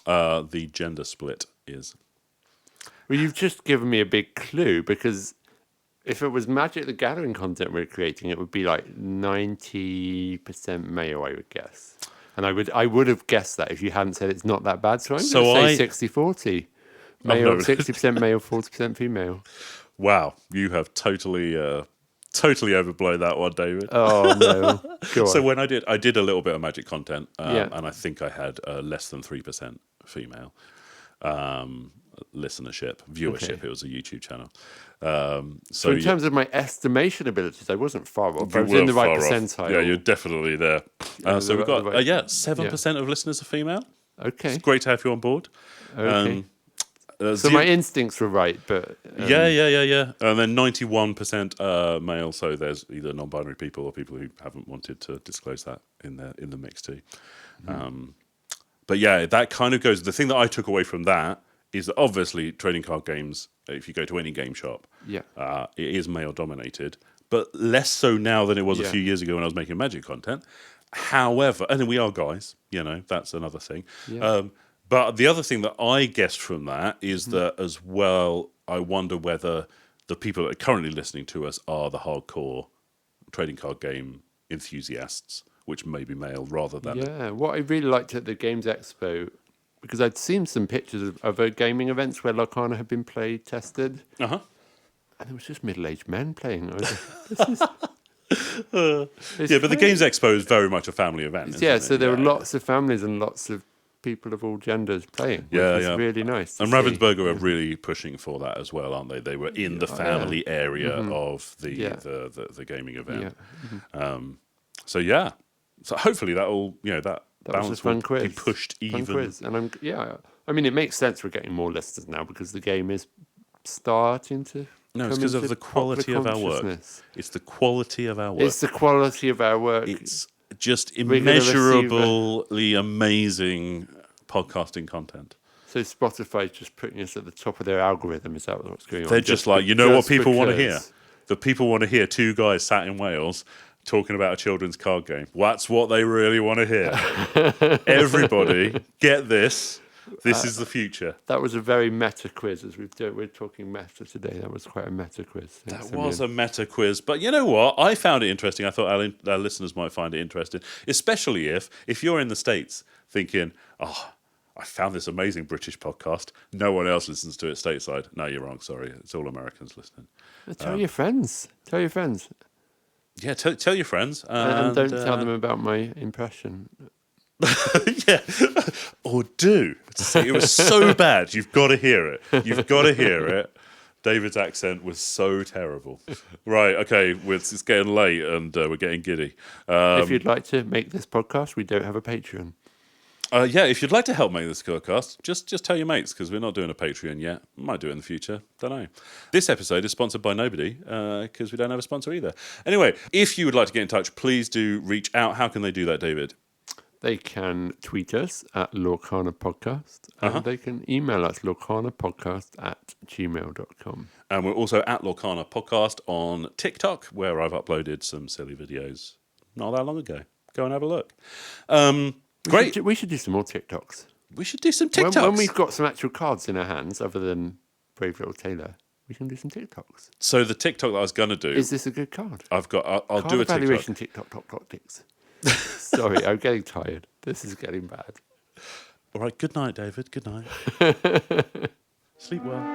the gender split is? Well, you've just given me a big clue, because If it was Magic the Gathering content we're creating, it would be like 90% male, I would guess. And I would have guessed that if you hadn't said it's not that bad. So I'm going to say 60-40. Male, no. 60% male, 40% female. Wow, you have totally overblown that one, David. Oh, no. Go So on. when I did a little bit of Magic content, Yeah. and I think I had less than 3% female listenership, viewership. Okay. It was a YouTube channel. So in terms of my estimation abilities, I wasn't far off. I was you in the were right far off. percentile. Yeah, you're definitely there. So we've got 7% of listeners are female. Okay. It's great to have you on board. Okay. So So my instincts were right, but... yeah. And then 91% male, so there's either non-binary people or people who haven't wanted to disclose that in the mix too. But yeah, that kind of goes... The thing that I took away from that is that obviously trading card games, if you go to any game shop, Yeah. it is male-dominated, but less so now than it was a Yeah. few years ago when I was making Magic content. However, and then we are guys, that's another thing. Yeah. But the other thing that I guessed from that is Mm-hmm. that as well, I wonder whether the people that are currently listening to us are the hardcore trading card game enthusiasts, which may be male rather than... Yeah, what I really liked at the Games Expo, because I'd seen some pictures of other gaming events where Lorcana had been play tested, Uh-huh. and it was just middle-aged men playing. I was like, this is... Yeah, but the Games Expo is very much a family event. Isn't Yeah, it? so there were lots of families and lots of people of all genders playing, which was really nice. And Ravensburger are really pushing for that as well, aren't they? They were in the family area of the gaming event. Yeah. So hopefully that will that That was a balance fun will quiz. be pushed Fun even. quiz. And I mean, it makes sense we're getting more listeners now because the game is starting to. No, it's come because of into the quality popular of our work. consciousness. It's the quality of our work. It's the quality of our work. It's just gonna receive immeasurably amazing podcasting content. So Spotify's just putting us at the top of their algorithm. Is that what's going on? They're just like, you know what people want to hear? because- The people want to hear two guys sat in Wales talking about a children's card game. That's what they really want to hear. Everybody, get this. This is the future. That was a very meta quiz, as we're talking meta today. That was quite a meta quiz. That was a meta quiz. But you know what? I found it interesting. I thought our listeners might find it interesting, especially if you're in the States thinking, oh, I found this amazing British podcast. No one else listens to it stateside. No, you're wrong. Sorry. It's all Americans listening. Tell your friends. Tell your friends. Yeah, tell your friends. And don't tell them about my impression. Yeah, or do. See, it was so bad. You've got to hear it. You've got to hear it. David's accent was so terrible. Right, okay, it's getting late and we're getting giddy. If you'd like to make this podcast, we don't have a Patreon. Yeah, if you'd like to help make this podcast, just tell your mates, because we're not doing a Patreon yet. Might do it in the future. Don't know. This episode is sponsored by nobody, because we don't have a sponsor either. Anyway, if you would like to get in touch, please do reach out. How can they do that, David? They can tweet us at Lorcana Podcast, and they can email us lorcanapodcast@gmail.com. And we're also at Lorcana Podcast on TikTok, where I've uploaded some silly videos not that long ago. Go and have a look. Great. We should do some more TikToks. We should do some TikToks. When we've got some actual cards in our hands, other than Brave Little Taylor, we can do some TikToks. So the TikTok that I was going to do, Is this a good card? I'll do a TikTok. Evaluation TikTok. Sorry, I'm getting tired. This is getting bad. All right, good night, David. Good night. Sleep well.